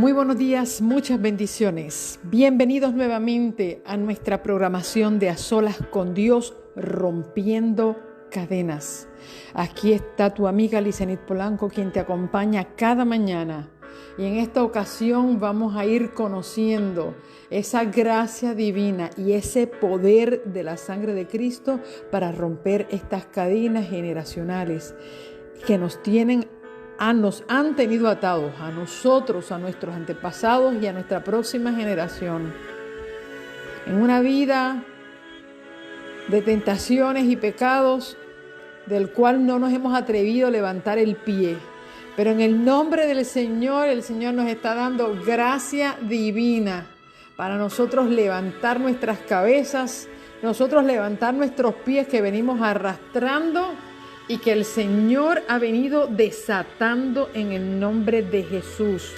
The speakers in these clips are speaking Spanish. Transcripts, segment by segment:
Muy buenos días, muchas bendiciones. Bienvenidos nuevamente a nuestra programación de A Solas con Dios, rompiendo cadenas. Aquí está tu amiga Lizenit Polanco, quien te acompaña cada mañana. Y en esta ocasión vamos a ir conociendo esa gracia divina y ese poder de la sangre de Cristo para romper estas cadenas generacionales que nos han tenido atados a nosotros, a nuestros antepasados y a nuestra próxima generación. En una vida de tentaciones y pecados del cual no nos hemos atrevido a levantar el pie. Pero en el nombre del Señor, el Señor nos está dando gracia divina para nosotros levantar nuestras cabezas, nosotros levantar nuestros pies que venimos arrastrando y que el Señor ha venido desatando en el nombre de Jesús.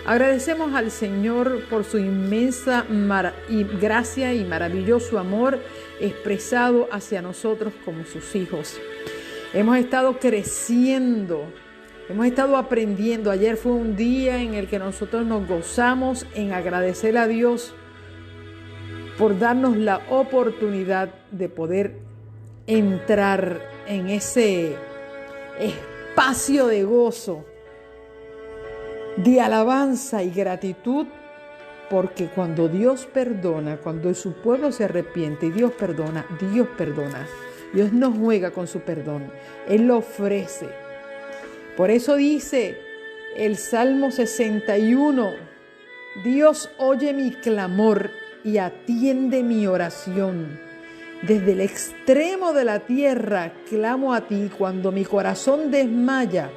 Agradecemos al Señor por su inmensa gracia y maravilloso amor expresado hacia nosotros como sus hijos. Hemos estado creciendo, hemos estado aprendiendo. Ayer fue un día en el que nosotros nos gozamos en agradecer a Dios por darnos la oportunidad de poder entrar en ese espacio de gozo, de alabanza y gratitud, porque cuando Dios perdona, cuando su pueblo se arrepiente y Dios perdona, Dios perdona. Dios no juega con su perdón, Él lo ofrece. Por eso dice el Salmo 61, Dios oye mi clamor y atiende mi oración. Desde el extremo de la tierra clamo a ti cuando mi corazón desmaya.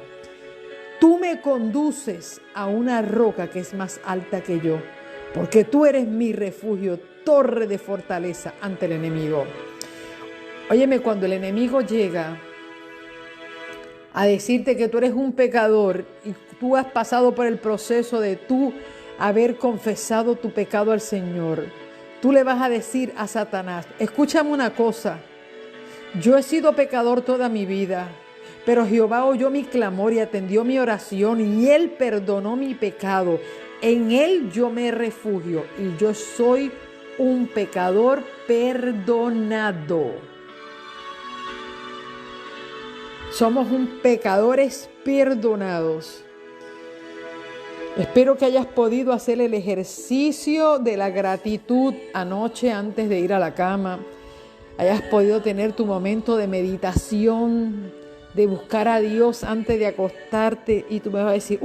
Tú me conduces a una roca que es más alta que yo, porque tú eres mi refugio, torre de fortaleza ante el enemigo. Óyeme, cuando el enemigo llega a decirte que tú eres un pecador y tú has pasado por el proceso de tú haber confesado tu pecado al Señor, tú le vas a decir a Satanás, escúchame una cosa, yo he sido pecador toda mi vida, pero Jehová oyó mi clamor y atendió mi oración y Él perdonó mi pecado. En Él yo me refugio y yo soy un pecador perdonado. Somos pecadores perdonados. Espero que hayas podido hacer el ejercicio de la gratitud anoche antes de ir a la cama. Hayas podido tener tu momento de meditación, de buscar a Dios antes de acostarte y tú me vas a decir,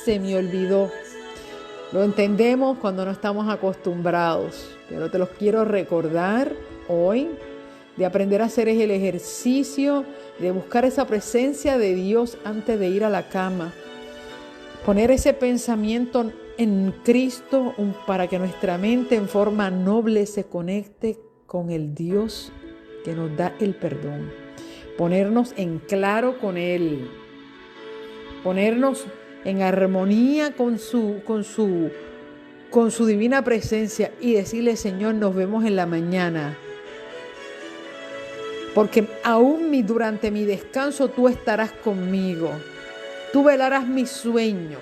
se me olvidó. Lo entendemos cuando no estamos acostumbrados, pero te los quiero recordar hoy, de aprender a hacer el ejercicio, de buscar esa presencia de Dios antes de ir a la cama. Poner ese pensamiento en Cristo para que nuestra mente en forma noble se conecte con el Dios que nos da el perdón. Ponernos en claro con Él. Ponernos en armonía con su divina presencia y decirle, Señor, nos vemos en la mañana. Porque aún durante mi descanso tú estarás conmigo. Tú velarás mi sueño.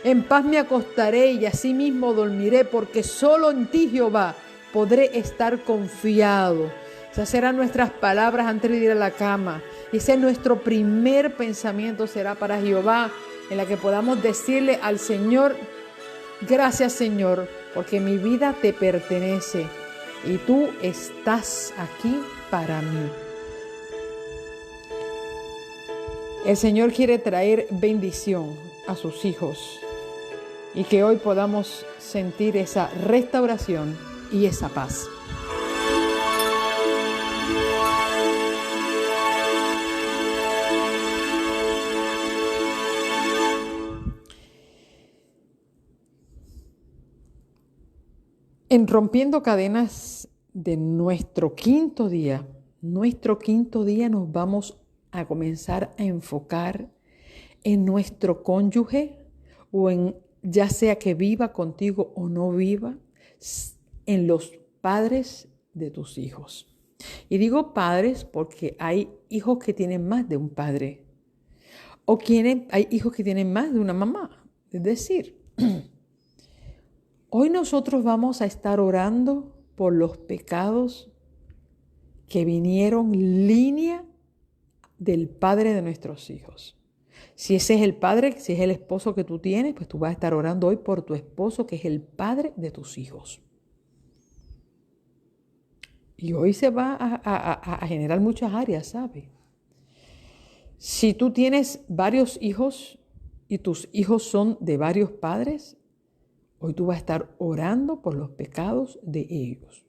En paz me acostaré y así mismo dormiré, porque solo en ti, Jehová, podré estar confiado. Esas serán nuestras palabras antes de ir a la cama. Ese es nuestro primer pensamiento, será para Jehová, en la que podamos decirle al Señor, gracias Señor, porque mi vida te pertenece y tú estás aquí para mí. El Señor quiere traer bendición a sus hijos y que hoy podamos sentir esa restauración y esa paz. En Rompiendo Cadenas de nuestro quinto día nos vamos a comenzar a enfocar en nuestro cónyuge o en ya sea que viva contigo o no viva, en los padres de tus hijos. Y digo padres porque hay hijos que tienen más de un padre o hay hijos que tienen más de una mamá. Es decir, Hoy nosotros vamos a estar orando por los pecados que vinieron línea del padre de nuestros hijos. Si ese es el padre, si es el esposo que tú tienes, pues tú vas a estar orando hoy por tu esposo, que es el padre de tus hijos. Y hoy se va a generar muchas áreas, ¿sabes? Si tú tienes varios hijos y tus hijos son de varios padres, hoy tú vas a estar orando por los pecados de ellos.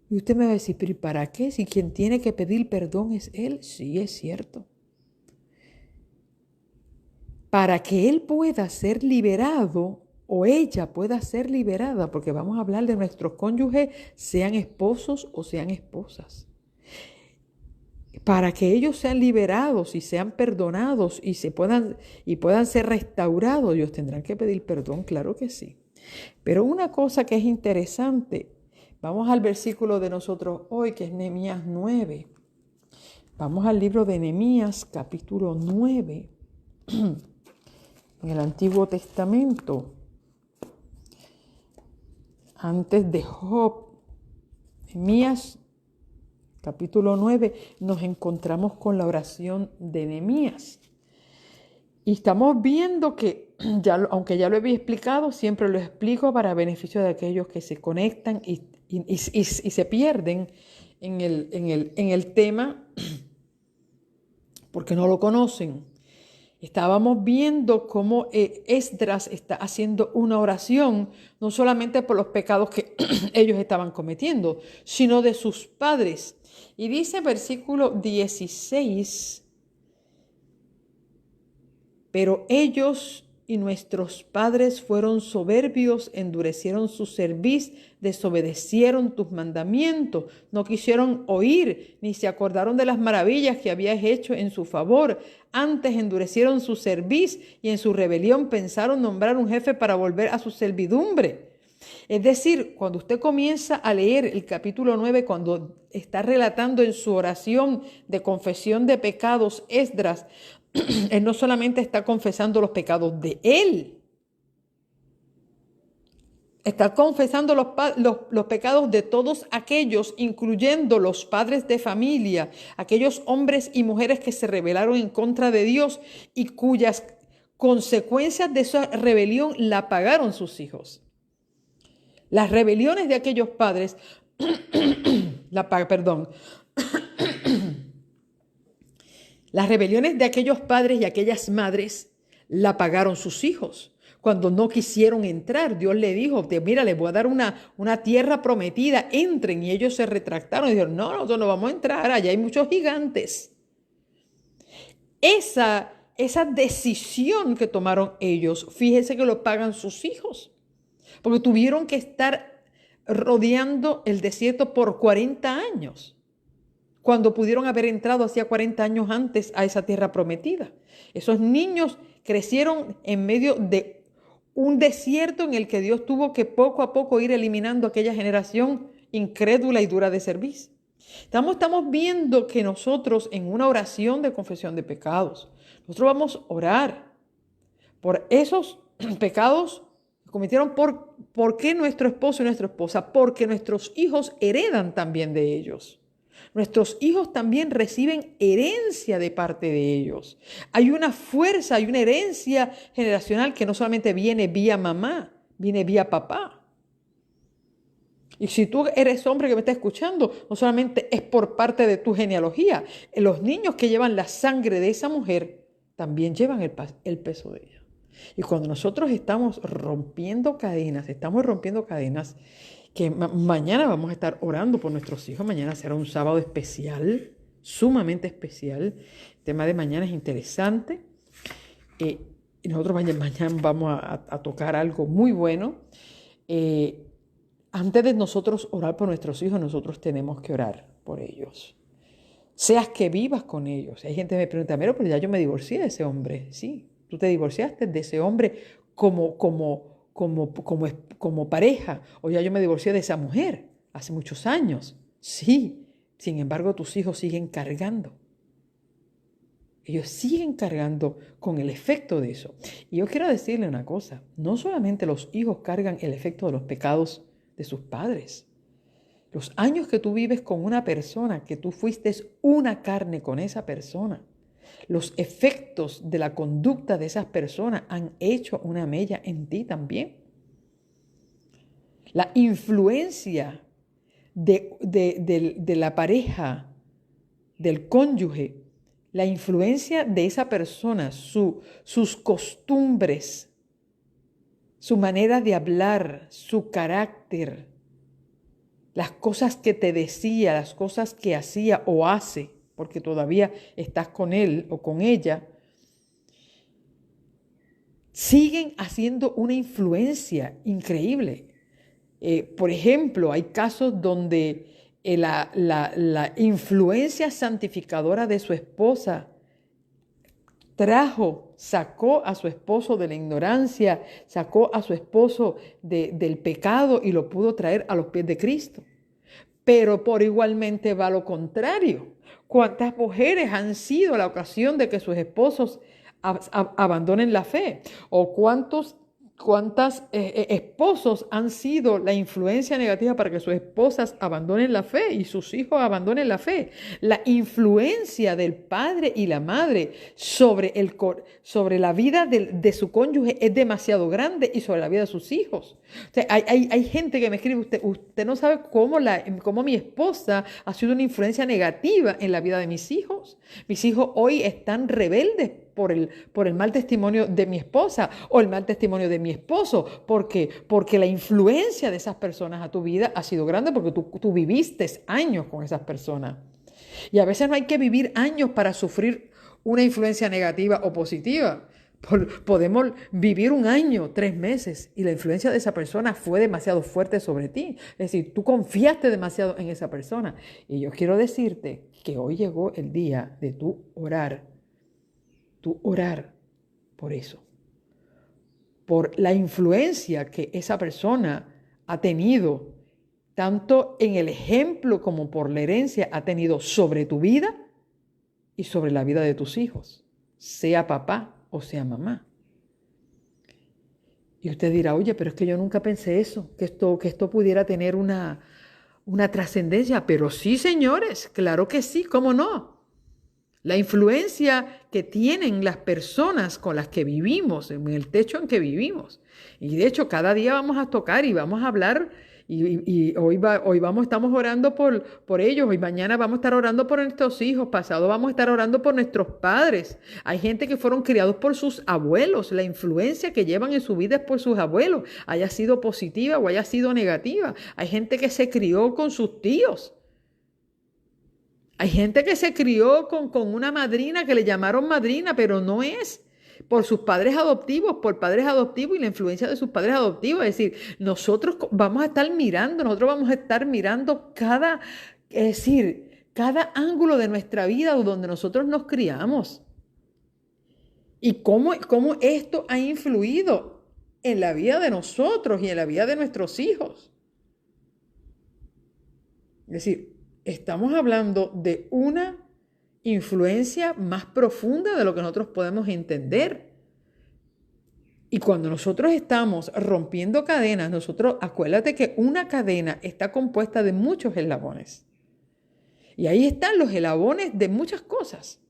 Y usted me va a decir, ¿pero para qué? Si quien tiene que pedir perdón es él. Sí, es cierto. Para que él pueda ser liberado o ella pueda ser liberada, porque vamos a hablar de nuestros cónyuges, sean esposos o sean esposas. Para que ellos sean liberados y sean perdonados y puedan ser restaurados, ellos tendrán que pedir perdón, claro que sí. Pero una cosa que es interesante, vamos al versículo de nosotros hoy, que es Nehemías 9. Vamos al libro de Nehemías, capítulo 9, en el Antiguo Testamento, antes de Job. Nehemías, capítulo 9, nos encontramos con la oración de Nehemías. Y estamos viendo que, aunque ya lo había explicado, siempre lo explico para beneficio de aquellos que se conectan y se pierden en el tema porque no lo conocen. Estábamos viendo cómo Esdras está haciendo una oración, no solamente por los pecados que ellos estaban cometiendo, sino de sus padres. Y dice versículo 16, pero ellos y nuestros padres fueron soberbios, endurecieron su cerviz, desobedecieron tus mandamientos, no quisieron oír, ni se acordaron de las maravillas que habías hecho en su favor. Antes endurecieron su cerviz y en su rebelión pensaron nombrar un jefe para volver a su servidumbre. Es decir, cuando usted comienza a leer el capítulo 9, cuando está relatando en su oración de confesión de pecados, Esdras, él no solamente está confesando los pecados de él, está confesando los pecados de todos aquellos, incluyendo los padres de familia, aquellos hombres y mujeres que se rebelaron en contra de Dios y cuyas consecuencias de esa rebelión la pagaron sus hijos. Las rebeliones de aquellos padres, las rebeliones de aquellos padres y aquellas madres la pagaron sus hijos. Cuando no quisieron entrar, Dios le dijo, mira, les voy a dar una tierra prometida, entren. Y ellos se retractaron y dijeron, no, nosotros no vamos a entrar, allá hay muchos gigantes. Esa decisión que tomaron ellos, fíjese que lo pagan sus hijos. Porque tuvieron que estar rodeando el desierto por 40 años. Cuando pudieron haber entrado hacía 40 años antes a esa tierra prometida. Esos niños crecieron en medio de un desierto en el que Dios tuvo que poco a poco ir eliminando aquella generación incrédula y dura de servicio. Estamos viendo que nosotros en una oración de confesión de pecados, nosotros vamos a orar por esos pecados que cometieron ¿por qué nuestro esposo y nuestra esposa? Porque nuestros hijos heredan también de ellos. Nuestros hijos también reciben herencia de parte de ellos. Hay una fuerza, hay una herencia generacional que no solamente viene vía mamá, viene vía papá. Y si tú eres hombre que me está escuchando, no solamente es por parte de tu genealogía. Los niños que llevan la sangre de esa mujer también llevan el peso de ella. Y cuando nosotros estamos rompiendo cadenas, que mañana vamos a estar orando por nuestros hijos. Mañana será un sábado especial, sumamente especial. El tema de mañana es interesante. Y nosotros mañana vamos a tocar algo muy bueno. Antes de nosotros orar por nuestros hijos, nosotros tenemos que orar por ellos. Seas que vivas con ellos. Hay gente que me pregunta, pero ya yo me divorcié de ese hombre. Sí, tú te divorciaste de ese hombre como pareja, o ya yo me divorcié de esa mujer hace muchos años. Sí, sin embargo, tus hijos siguen cargando Ellos siguen cargando con el efecto de eso. Y yo quiero decirle una cosa, no solamente los hijos cargan el efecto de los pecados de sus padres. Los años que tú vives con una persona, que tú fuiste una carne con esa persona, los efectos de la conducta de esas personas han hecho una mella en ti también. La influencia de la pareja, del cónyuge, la influencia de esa persona, sus costumbres, su manera de hablar, su carácter, las cosas que te decía, las cosas que hacía o hace, porque todavía estás con él o con ella, siguen haciendo una influencia increíble. Por ejemplo, hay casos donde la influencia santificadora de su esposa sacó a su esposo de la ignorancia, sacó a su esposo del pecado y lo pudo traer a los pies de Cristo. Pero por igualmente va lo contrario. ¿Cuántas mujeres han sido la ocasión de que sus esposos abandonen la fe? ¿O cuántas esposos han sido la influencia negativa para que sus esposas abandonen la fe y sus hijos abandonen la fe? La influencia del padre y la madre sobre la vida de su cónyuge es demasiado grande y sobre la vida de sus hijos. O sea, hay gente que me escribe, usted no sabe cómo mi esposa ha sido una influencia negativa en la vida de mis hijos. Mis hijos hoy están rebeldes por el mal testimonio de mi esposa o el mal testimonio de mi esposo. ¿Por qué? Porque la influencia de esas personas a tu vida ha sido grande porque tú viviste años con esas personas. Y a veces no hay que vivir años para sufrir una influencia negativa o positiva. Podemos vivir 1 año, 3 meses y la influencia de esa persona fue demasiado fuerte sobre ti. Es decir, tú confiaste demasiado en esa persona. Y yo quiero decirte que hoy llegó el día de tú orar por eso, por la influencia que esa persona ha tenido, tanto en el ejemplo como por la herencia ha tenido sobre tu vida y sobre la vida de tus hijos, sea papá o sea mamá. Y usted dirá, oye, pero es que yo nunca pensé eso, que esto pudiera tener una trascendencia. Pero sí, señores, claro que sí, ¿cómo no? La influencia que tienen las personas con las que vivimos, en el techo en que vivimos. Y de hecho, cada día vamos a tocar y vamos a hablar. Y estamos orando por ellos. Y mañana vamos a estar orando por nuestros hijos. Pasado vamos a estar orando por nuestros padres. Hay gente que fueron criados por sus abuelos. La influencia que llevan en su vida es por sus abuelos. Haya sido positiva o haya sido negativa. Hay gente que se crió con sus tíos. Hay gente que se crió con una madrina que le llamaron madrina, pero no es por sus padres adoptivos, por padres adoptivos y la influencia de sus padres adoptivos. Es decir, nosotros vamos a estar mirando cada ángulo de nuestra vida donde nosotros nos criamos. Y cómo esto ha influido en la vida de nosotros y en la vida de nuestros hijos. Es decir, estamos hablando de una influencia más profunda de lo que nosotros podemos entender. Y cuando nosotros estamos rompiendo cadenas, acuérdate que una cadena está compuesta de muchos eslabones. Y ahí están los eslabones de muchas cosas.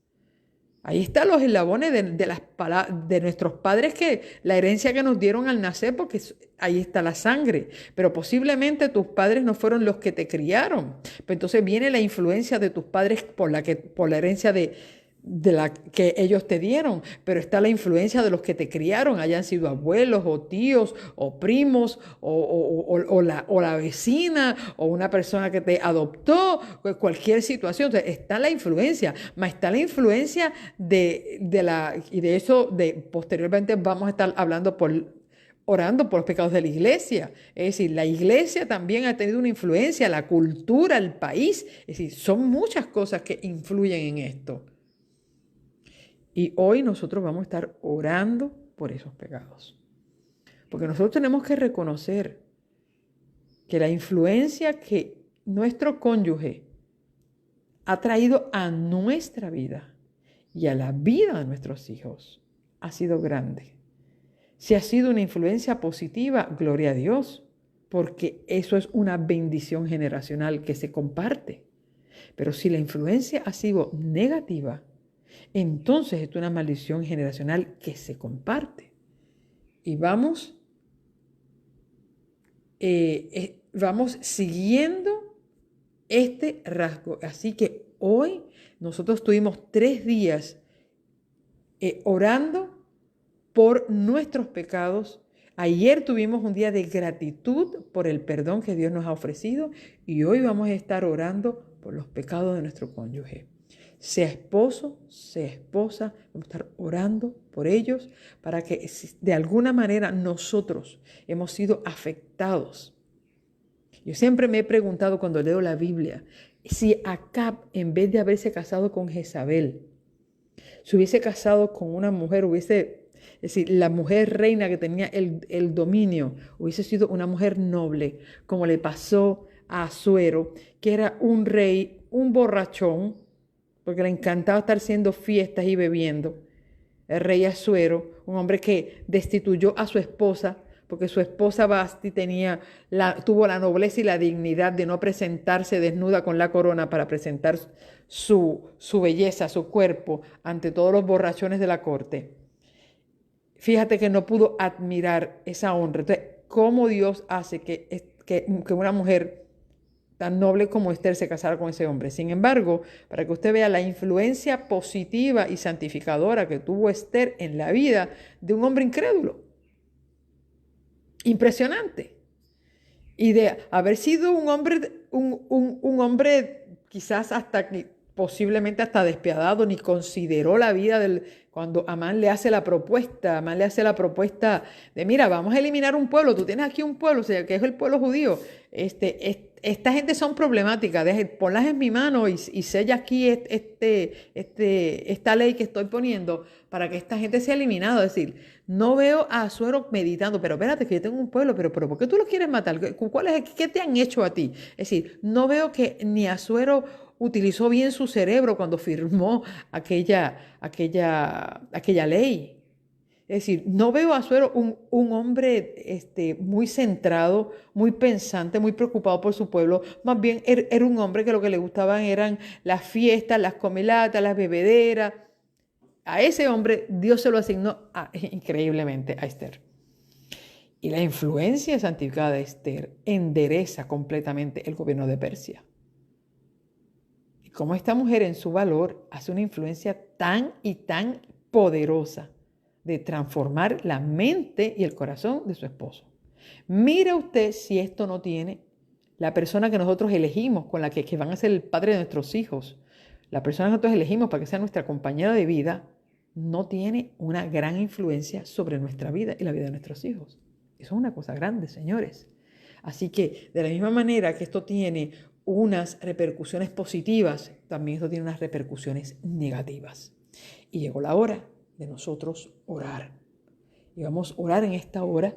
Ahí están los eslabones de nuestros padres, que la herencia que nos dieron al nacer, porque ahí está la sangre. Pero posiblemente tus padres no fueron los que te criaron. Pero entonces viene la influencia de tus padres por la herencia de la que ellos te dieron, pero está la influencia de los que te criaron, hayan sido abuelos o tíos o primos o la vecina o una persona que te adoptó, cualquier situación. Entonces, está la influencia, más está la influencia y de eso posteriormente vamos a estar orando por los pecados de la iglesia. Es decir, la iglesia también ha tenido una influencia, la cultura, el país. Es decir, son muchas cosas que influyen en esto. Y hoy nosotros vamos a estar orando por esos pecados. Porque nosotros tenemos que reconocer que la influencia que nuestro cónyuge ha traído a nuestra vida y a la vida de nuestros hijos ha sido grande. Si ha sido una influencia positiva, gloria a Dios, porque eso es una bendición generacional que se comparte. Pero si la influencia ha sido negativa, entonces es una maldición generacional que se comparte. Y vamos siguiendo este rasgo. Así que hoy nosotros tuvimos 3 días orando por nuestros pecados. Ayer tuvimos un día de gratitud por el perdón que Dios nos ha ofrecido y hoy vamos a estar orando por los pecados de nuestro cónyuge. Sea esposo, sea esposa, vamos a estar orando por ellos para que de alguna manera nosotros hemos sido afectados. Yo siempre me he preguntado cuando leo la Biblia, si Acab, en vez de haberse casado con Jezabel, se hubiese casado con una mujer, es decir, la mujer reina que tenía el dominio, hubiese sido una mujer noble, como le pasó a Asuero, que era un rey, un borrachón, porque le encantaba estar haciendo fiestas y bebiendo. El rey Asuero, un hombre que destituyó a su esposa, porque su esposa Basti tuvo la nobleza y la dignidad de no presentarse desnuda con la corona para presentar su belleza, su cuerpo, ante todos los borrachones de la corte. Fíjate que no pudo admirar esa honra. Entonces, ¿cómo Dios hace que una mujer tan noble como Esther se casara con ese hombre? Sin embargo, para que usted vea la influencia positiva y santificadora que tuvo Esther en la vida de un hombre incrédulo. Impresionante. Y de haber sido un hombre quizás posiblemente hasta despiadado, ni consideró la vida cuando Amán le hace la propuesta. Amán le hace la propuesta de, mira, vamos a eliminar un pueblo, tú tienes aquí un pueblo, o sea, que es el pueblo judío. Esta gente son problemáticas, ponlas en mi mano y sella aquí esta ley que estoy poniendo para que esta gente sea eliminada. Es decir, no veo a Asuero meditando, pero espérate que yo tengo un pueblo, pero ¿por qué tú lo quieres matar? ¿Qué te han hecho a ti? Es decir, no veo que ni Asuero utilizó bien su cerebro cuando firmó aquella ley. Es decir, no veo a Asuero un hombre muy centrado, muy pensante, muy preocupado por su pueblo. Más bien era un hombre que lo que le gustaban eran las fiestas, las comelatas, las bebederas. A ese hombre Dios se lo asignó increíblemente a Esther. Y la influencia santificada de Esther endereza completamente el gobierno de Persia. Y como esta mujer en su valor hace una influencia tan y tan poderosa de transformar la mente y el corazón de su esposo. Mira usted si esto no tiene la persona que nosotros elegimos, con la que van a ser el padre de nuestros hijos, la persona que nosotros elegimos para que sea nuestra compañera de vida, no tiene una gran influencia sobre nuestra vida y la vida de nuestros hijos. Eso es una cosa grande, señores. Así que de la misma manera que esto tiene unas repercusiones positivas, también esto tiene unas repercusiones negativas. Y llegó la hora de nosotros orar. Y vamos a orar en esta hora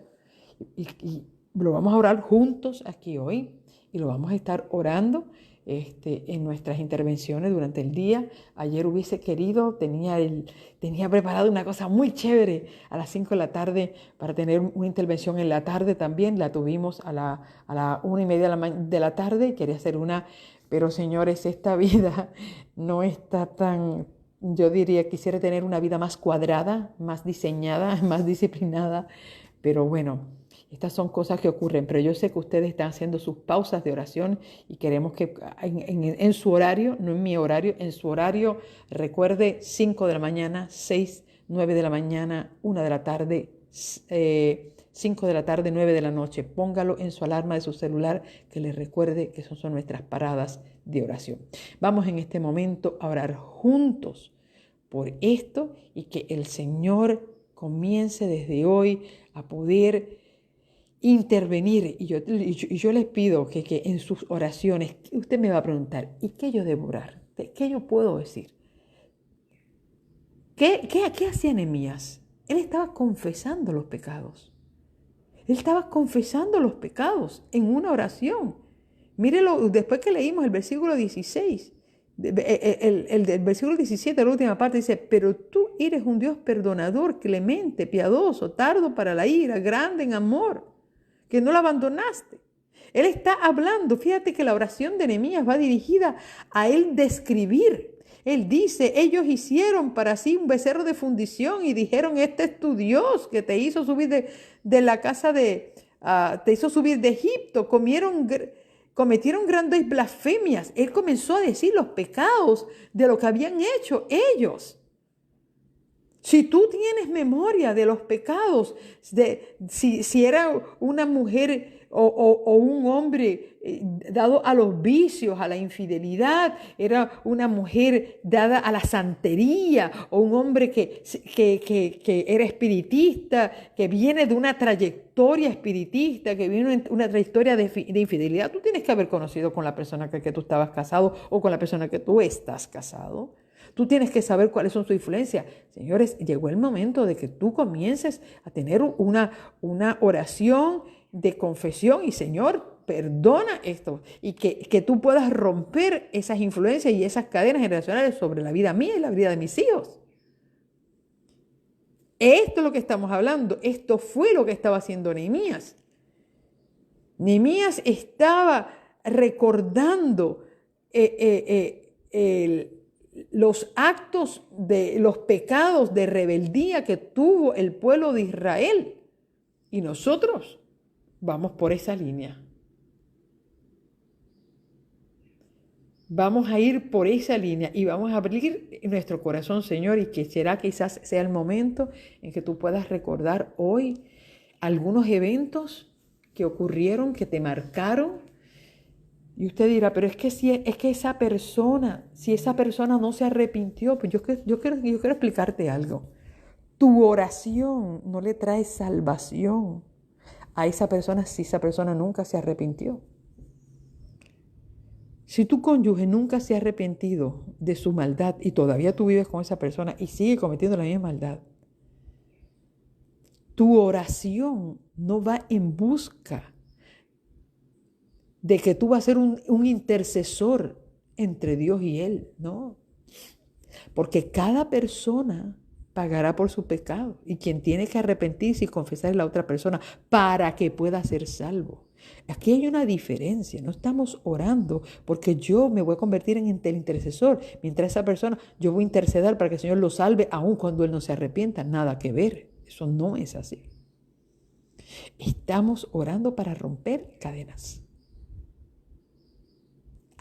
y lo vamos a orar juntos aquí hoy y lo vamos a estar orando en nuestras intervenciones durante el día. Ayer hubiese querido, tenía preparado una cosa muy chévere a las 5 de la tarde para tener una intervención en la tarde también. La tuvimos a la 1:30 de la tarde y quería hacer una, pero señores, esta vida no está tan... Yo diría, quisiera tener una vida más cuadrada, más diseñada, más disciplinada, pero bueno, estas son cosas que ocurren, pero yo sé que ustedes están haciendo sus pausas de oración y queremos que en su horario, no en mi horario, en su horario, recuerde 5 de la mañana, 6, 9 de la mañana, 1 de la tarde, 5 de la tarde, 9 de la noche. Póngalo en su alarma de su celular que les recuerde que esas son nuestras paradas de oración. Vamos en este momento a orar juntos por esto y que el Señor comience desde hoy a poder intervenir. Y yo les pido que en sus oraciones, usted me va a preguntar, ¿y qué yo debo orar? ¿Qué yo puedo decir? ¿Qué hacía Nehemías? Él estaba confesando los pecados. Él estaba confesando los pecados en una oración. Mírelo, después que leímos el versículo 16, El del versículo 17, la última parte, dice, pero tú eres un Dios perdonador, clemente, piadoso, tardo para la ira, grande en amor, que no lo abandonaste. Él está hablando, fíjate que la oración de Nehemías va dirigida a él describir. Él dice, ellos hicieron para sí un becerro de fundición y dijeron, este es tu Dios que te hizo subir de la casa te hizo subir de Egipto, cometieron grandes blasfemias. Él comenzó a decir los pecados de lo que habían hecho ellos. Si tú tienes memoria de los pecados, si era una mujer o un hombre dado a los vicios, a la infidelidad, era una mujer dada a la santería, o un hombre que era espiritista, que viene de una trayectoria espiritista, que viene de una trayectoria de infidelidad, tú tienes que haber conocido con la persona con la que tú estabas casado o con la persona que tú estás casado. Tú tienes que saber cuáles son sus influencias. Señores, llegó el momento de que tú comiences a tener una oración de confesión y Señor, perdona esto. Y que tú puedas romper esas influencias y esas cadenas generacionales sobre la vida mía y la vida de mis hijos. Esto es lo que estamos hablando. Esto fue lo que estaba haciendo Nehemías. Nehemías estaba recordando los actos de los pecados de rebeldía que tuvo el pueblo de Israel. Y nosotros vamos por esa línea. Vamos a ir por esa línea y vamos a abrir nuestro corazón, Señor, y que será quizás sea el momento en que tú puedas recordar hoy algunos eventos que ocurrieron, que te marcaron. Y usted dirá, pero es que si esa persona no se arrepintió, pues yo quiero explicarte algo. Tu oración no le trae salvación a esa persona si esa persona nunca se arrepintió. Si tu cónyuge nunca se ha arrepentido de su maldad y todavía tú vives con esa persona y sigue cometiendo la misma maldad, tu oración no va en busca de que tú vas a ser un intercesor entre Dios y él, no. Porque cada persona pagará por su pecado y quien tiene que arrepentirse y confesar es la otra persona para que pueda ser salvo. Aquí hay una diferencia, no estamos orando porque yo me voy a convertir en el intercesor, mientras esa persona, yo voy a interceder para que el Señor lo salve aun cuando él no se arrepienta, nada que ver, eso no es así. Estamos orando para romper cadenas.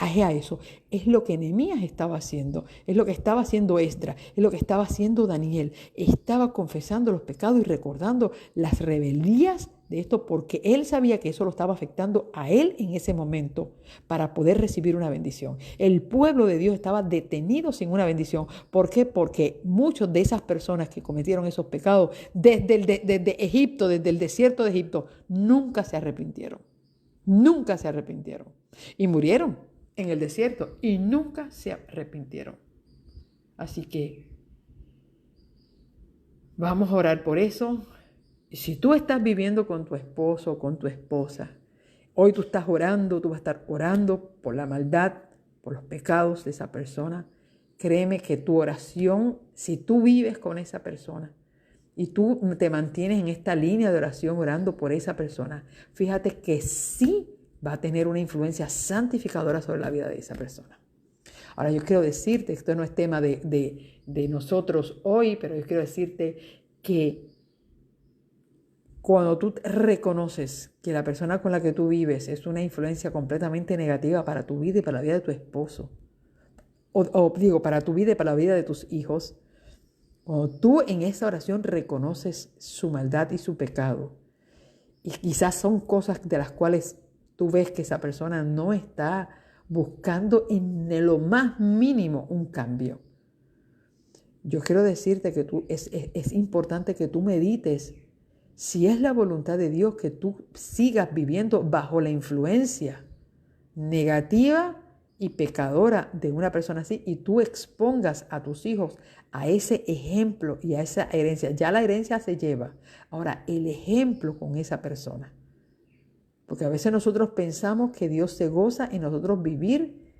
A eso. Es lo que Nehemías estaba haciendo, es lo que estaba haciendo Esdras, es lo que estaba haciendo Daniel. Estaba confesando los pecados y recordando las rebeldías de esto porque él sabía que eso lo estaba afectando a él en ese momento para poder recibir una bendición. El pueblo de Dios estaba detenido sin una bendición. ¿Por qué? Porque muchas de esas personas que cometieron esos pecados desde Egipto, desde el desierto de Egipto, nunca se arrepintieron. Nunca se arrepintieron. Y murieron en el desierto y nunca se arrepintieron. Así que vamos a orar por eso. Si tú estás viviendo con tu esposo o con tu esposa, hoy tú estás orando, tú vas a estar orando por la maldad, por los pecados de esa persona. Créeme que tu oración, si tú vives con esa persona y tú te mantienes en esta línea de oración orando por esa persona, fíjate que sí va a tener una influencia santificadora sobre la vida de esa persona. Ahora yo quiero decirte, esto no es tema de nosotros hoy, pero yo quiero decirte que cuando tú reconoces que la persona con la que tú vives es una influencia completamente negativa para tu vida y para la vida de tu esposo, para tu vida y para la vida de tus hijos, cuando tú en esa oración reconoces su maldad y su pecado, y quizás son cosas de las cuales tú ves que esa persona no está buscando en lo más mínimo un cambio. Yo quiero decirte que es importante que tú medites si es la voluntad de Dios que tú sigas viviendo bajo la influencia negativa y pecadora de una persona así y tú expongas a tus hijos a ese ejemplo y a esa herencia. Ya la herencia se lleva. Ahora, el ejemplo con esa persona. Porque a veces nosotros pensamos que Dios se goza en nosotros vivir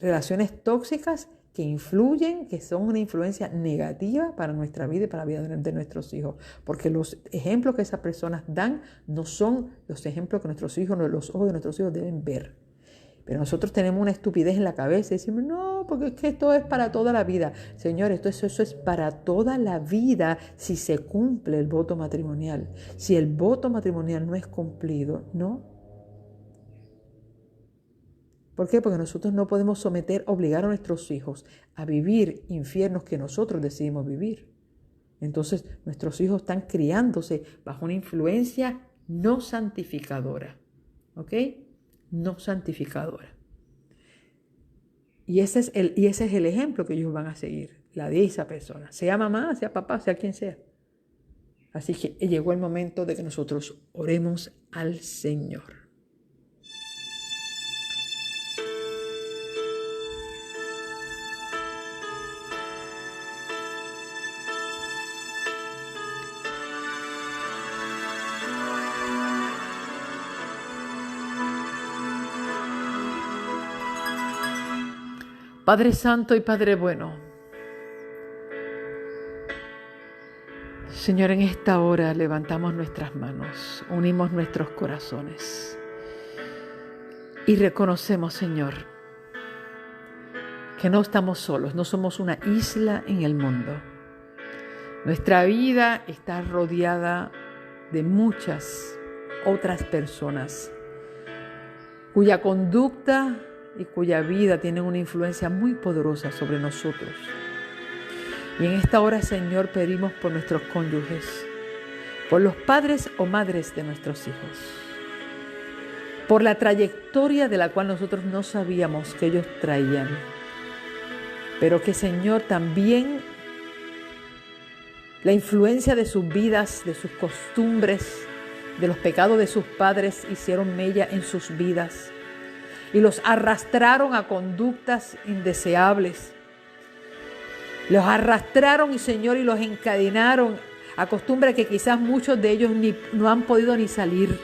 relaciones tóxicas que influyen, que son una influencia negativa para nuestra vida y para la vida de nuestros hijos. Porque los ejemplos que esas personas dan no son los ejemplos que nuestros hijos, los ojos de nuestros hijos deben ver. Pero nosotros tenemos una estupidez en la cabeza y decimos, no, porque es que esto es para toda la vida. Señores, eso es para toda la vida si se cumple el voto matrimonial. Si el voto matrimonial no es cumplido, ¿no? ¿Por qué? Porque nosotros no podemos obligar a nuestros hijos a vivir infiernos que nosotros decidimos vivir. Entonces, nuestros hijos están criándose bajo una influencia no santificadora. ¿Ok? No santificadora. Y ese es el ejemplo que ellos van a seguir, la de esa persona, sea mamá, sea papá, sea quien sea. Así que llegó el momento de que nosotros oremos al Señor. Padre Santo y Padre Bueno, Señor, en esta hora levantamos nuestras manos, unimos nuestros corazones y reconocemos, Señor, que no estamos solos, no somos una isla en el mundo. Nuestra vida está rodeada de muchas otras personas cuya conducta y cuya vida tienen una influencia muy poderosa sobre nosotros. Y en esta hora, Señor, pedimos por nuestros cónyuges, por los padres o madres de nuestros hijos, por la trayectoria de la cual nosotros no sabíamos que ellos traían, pero que, Señor, también la influencia de sus vidas, de sus costumbres, de los pecados de sus padres hicieron mella en sus vidas y los arrastraron a conductas indeseables. Los arrastraron, Señor, y los encadenaron a costumbres que quizás muchos de ellos no han podido ni salir.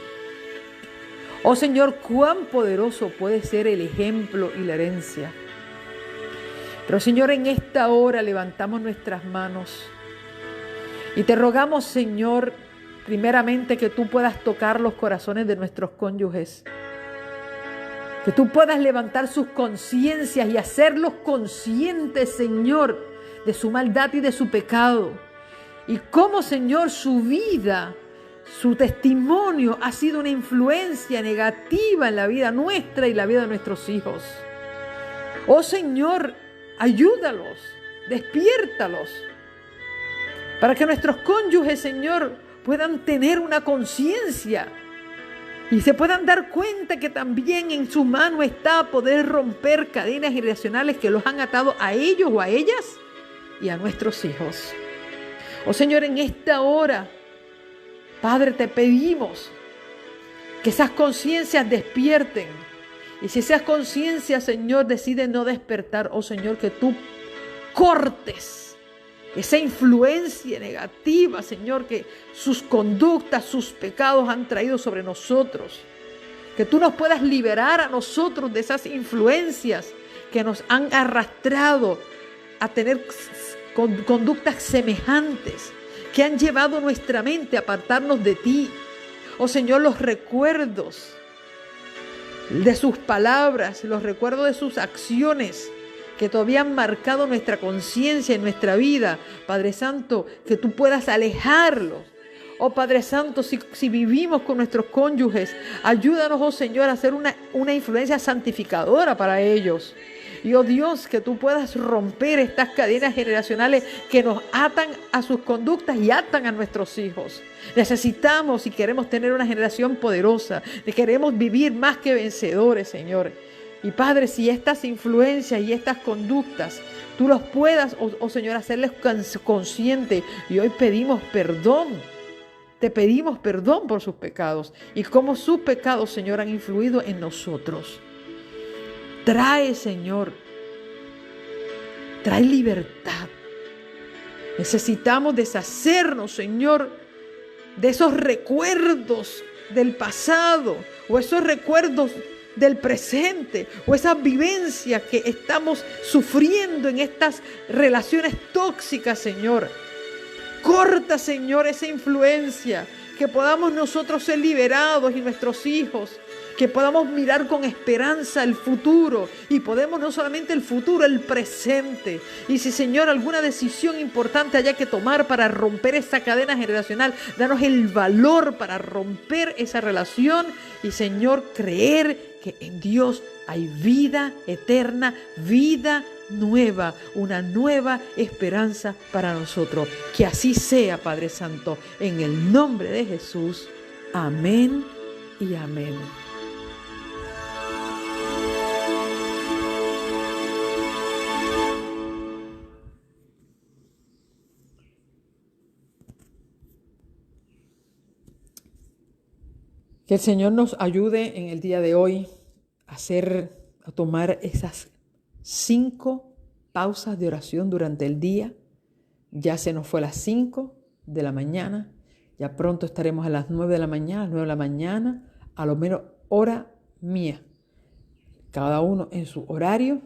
Oh Señor, cuán poderoso puede ser el ejemplo y la herencia. Pero Señor, en esta hora levantamos nuestras manos y te rogamos, Señor, primeramente que tú puedas tocar los corazones de nuestros cónyuges. Que tú puedas levantar sus conciencias y hacerlos conscientes, Señor, de su maldad y de su pecado. Y cómo, Señor, su vida, su testimonio ha sido una influencia negativa en la vida nuestra y la vida de nuestros hijos. Oh, Señor, ayúdalos, despiértalos, para que nuestros cónyuges, Señor, puedan tener una conciencia y se puedan dar cuenta que también en su mano está poder romper cadenas generacionales que los han atado a ellos o a ellas y a nuestros hijos. Oh Señor, en esta hora, Padre, te pedimos que esas conciencias despierten. Y si esas conciencias, Señor, deciden no despertar, oh Señor, que tú cortes esa influencia negativa, Señor, que sus conductas, sus pecados han traído sobre nosotros. Que tú nos puedas liberar a nosotros de esas influencias que nos han arrastrado a tener conductas semejantes, que han llevado nuestra mente a apartarnos de ti. Oh Señor, los recuerdos de sus palabras, los recuerdos de sus acciones, que todavía han marcado nuestra conciencia en nuestra vida. Padre Santo, que tú puedas alejarlos. Oh Padre Santo, si vivimos con nuestros cónyuges, ayúdanos, oh Señor, a hacer una influencia santificadora para ellos. Y oh Dios, que tú puedas romper estas cadenas generacionales que nos atan a sus conductas y atan a nuestros hijos. Necesitamos y queremos tener una generación poderosa, queremos vivir más que vencedores, Señor. Y Padre, si estas influencias y estas conductas, tú los puedas, oh Señor, hacerles conscientes. Y hoy pedimos perdón. Te pedimos perdón por sus pecados. Y cómo sus pecados, Señor, han influido en nosotros. Trae, Señor. Trae libertad. Necesitamos deshacernos, Señor, de esos recuerdos del pasado o esos recuerdos del presente o esas vivencias que estamos sufriendo en estas relaciones tóxicas, Señor. Corta, Señor, esa influencia, que podamos nosotros ser liberados y nuestros hijos, que podamos mirar con esperanza el futuro y podemos no solamente el futuro, el presente. Y si, Señor, alguna decisión importante haya que tomar para romper esa cadena generacional, danos el valor para romper esa relación y, Señor, creer que en Dios hay vida eterna, vida nueva, una nueva esperanza para nosotros. Que así sea, Padre Santo, en el nombre de Jesús. Amén y amén. Que el Señor nos ayude en el día de hoy a tomar esas 5 pausas de oración durante el día. Ya se nos fue las 5 de la mañana. Ya pronto estaremos a las 9 de la mañana, a las 9 de la mañana, a lo menos hora mía. Cada uno en su horario.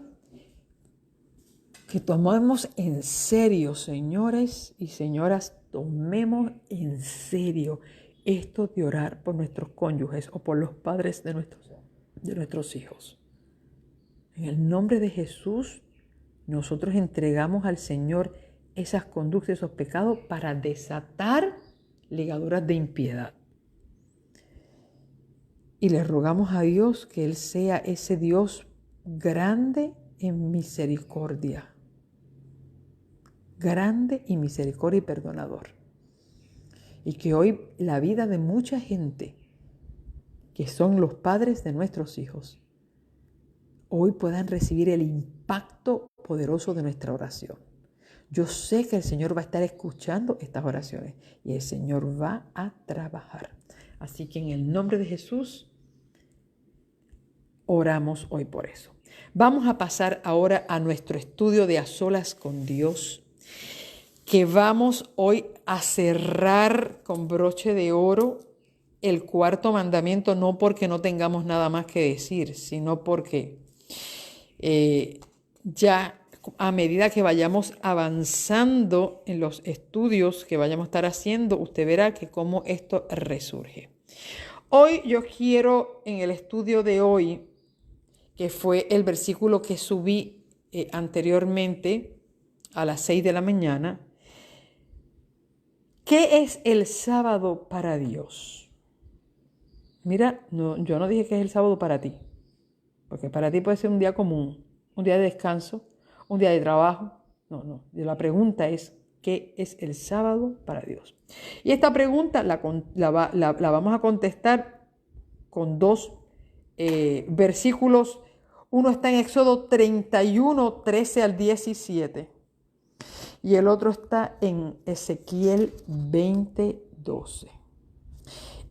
Que tomemos en serio, señores y señoras, tomemos en serio esto de orar por nuestros cónyuges o por los padres de nuestros hijos. En el nombre de Jesús, nosotros entregamos al Señor esas conductas, esos pecados para desatar ligaduras de impiedad. Y le rogamos a Dios que Él sea ese Dios grande en misericordia. Grande y misericordia y perdonador. Y que hoy la vida de mucha gente, que son los padres de nuestros hijos, hoy puedan recibir el impacto poderoso de nuestra oración. Yo sé que el Señor va a estar escuchando estas oraciones y el Señor va a trabajar. Así que en el nombre de Jesús, oramos hoy por eso. Vamos a pasar ahora a nuestro estudio de A Solas con Dios, que vamos hoy a cerrar con broche de oro el 4º mandamiento, no porque no tengamos nada más que decir, sino porque ya a medida que vayamos avanzando en los estudios que vayamos a estar haciendo, usted verá que cómo esto resurge. Hoy yo quiero, en el estudio de hoy, que fue el versículo que subí anteriormente a las 6 de la mañana, ¿qué es el sábado para Dios? Mira, yo no dije que es el sábado para ti, porque para ti puede ser un día común, un día de descanso, un día de trabajo. No. La pregunta es, ¿qué es el sábado para Dios? Y esta pregunta la vamos a contestar con 2 versículos. Uno está en Éxodo 31, 13 al 17. Y el otro está en Ezequiel 20, 12.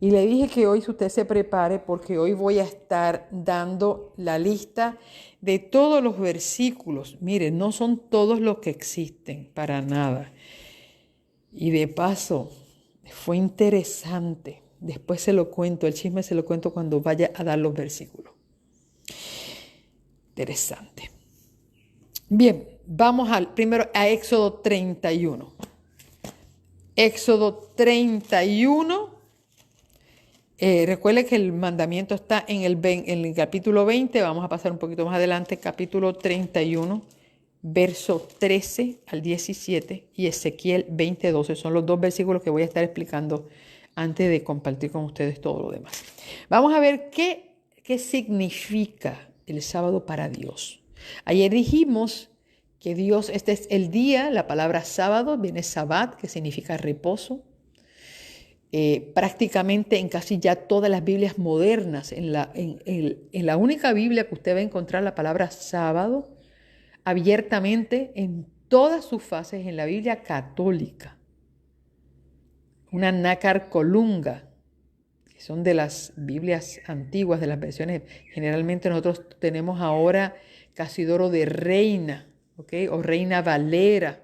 Y le dije que hoy usted se prepare porque hoy voy a estar dando la lista de todos los versículos. Mire, no son todos los que existen, para nada. Y de paso, fue interesante. Después se lo cuento, el chisme se lo cuento cuando vaya a dar los versículos. Interesante. Bien, vamos primero a Éxodo 31. Éxodo 31. Recuerde que el mandamiento está en el capítulo 20. Vamos a pasar un poquito más adelante. Capítulo 31, verso 13 al 17 y Ezequiel 20, 12. Son los 2 versículos que voy a estar explicando antes de compartir con ustedes todo lo demás. Vamos a ver qué significa el sábado para Dios. Ayer dijimos que Dios, este es el día, la palabra sábado viene Sabbat, que significa reposo. Prácticamente en casi ya todas las Biblias modernas, en la única Biblia que usted va a encontrar la palabra sábado abiertamente en todas sus fases, en la Biblia católica. Una nácar colunga, que son de las Biblias antiguas, de las versiones. Generalmente nosotros tenemos ahora Casidoro de Reina, ¿okay? O Reina Valera,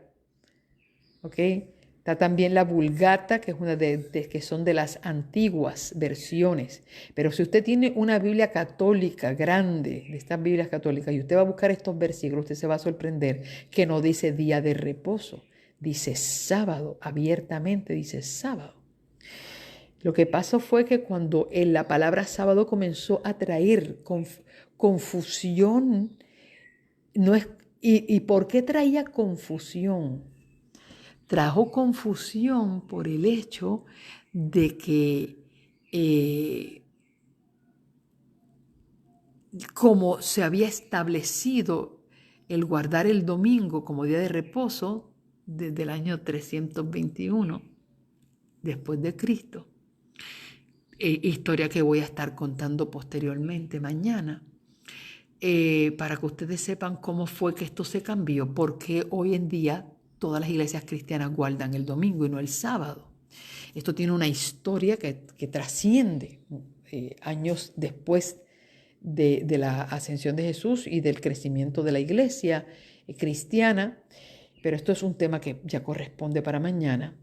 ¿okay? Está también la Vulgata, que es una que son de las antiguas versiones. Pero si usted tiene una Biblia católica grande, de estas Biblias católicas, y usted va a buscar estos versículos, usted se va a sorprender que no dice día de reposo, dice sábado, abiertamente dice sábado. Lo que pasó fue que cuando la palabra sábado comenzó a traer confusión, ¿y por qué traía confusión? Trajo confusión por el hecho de que como se había establecido el guardar el domingo como día de reposo desde el año 321 después de Cristo, historia que voy a estar contando posteriormente mañana, para que ustedes sepan cómo fue que esto se cambió, porque hoy en día todas las iglesias cristianas guardan el domingo y no el sábado. Esto tiene una historia que trasciende años después de la ascensión de Jesús y del crecimiento de la iglesia cristiana, pero esto es un tema que ya corresponde para mañana,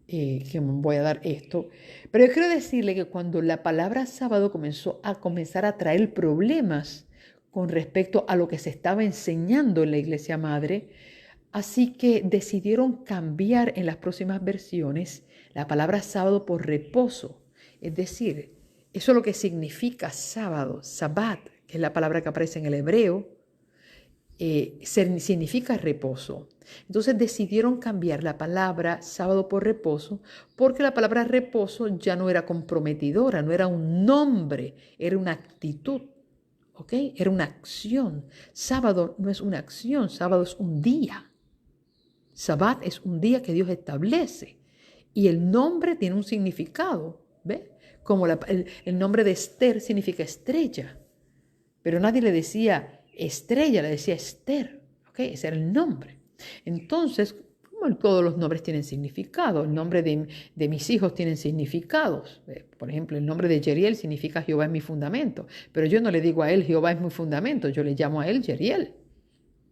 que voy a dar esto. Pero yo quiero decirle que cuando la palabra sábado comenzar a traer problemas con respecto a lo que se estaba enseñando en la iglesia madre, así que decidieron cambiar en las próximas versiones la palabra sábado por reposo. Es decir, eso es lo que significa sábado, sabbat, que es la palabra que aparece en el hebreo, significa reposo. Entonces decidieron cambiar la palabra sábado por reposo porque la palabra reposo ya no era comprometidora, no era un nombre, era una actitud. ¿Ok? Era una acción. Sábado no es una acción, sábado es un día. Sabbat es un día que Dios establece y el nombre tiene un significado, ¿ve? Como el nombre de Esther significa estrella, pero nadie le decía estrella, le decía Esther, ¿ok? Ese era el nombre. Entonces, como todos los nombres tienen significado, el nombre de mis hijos tienen significados. Por ejemplo, el nombre de Jeriel significa Jehová es mi fundamento, pero yo no le digo a él Jehová es mi fundamento, yo le llamo a él Jeriel.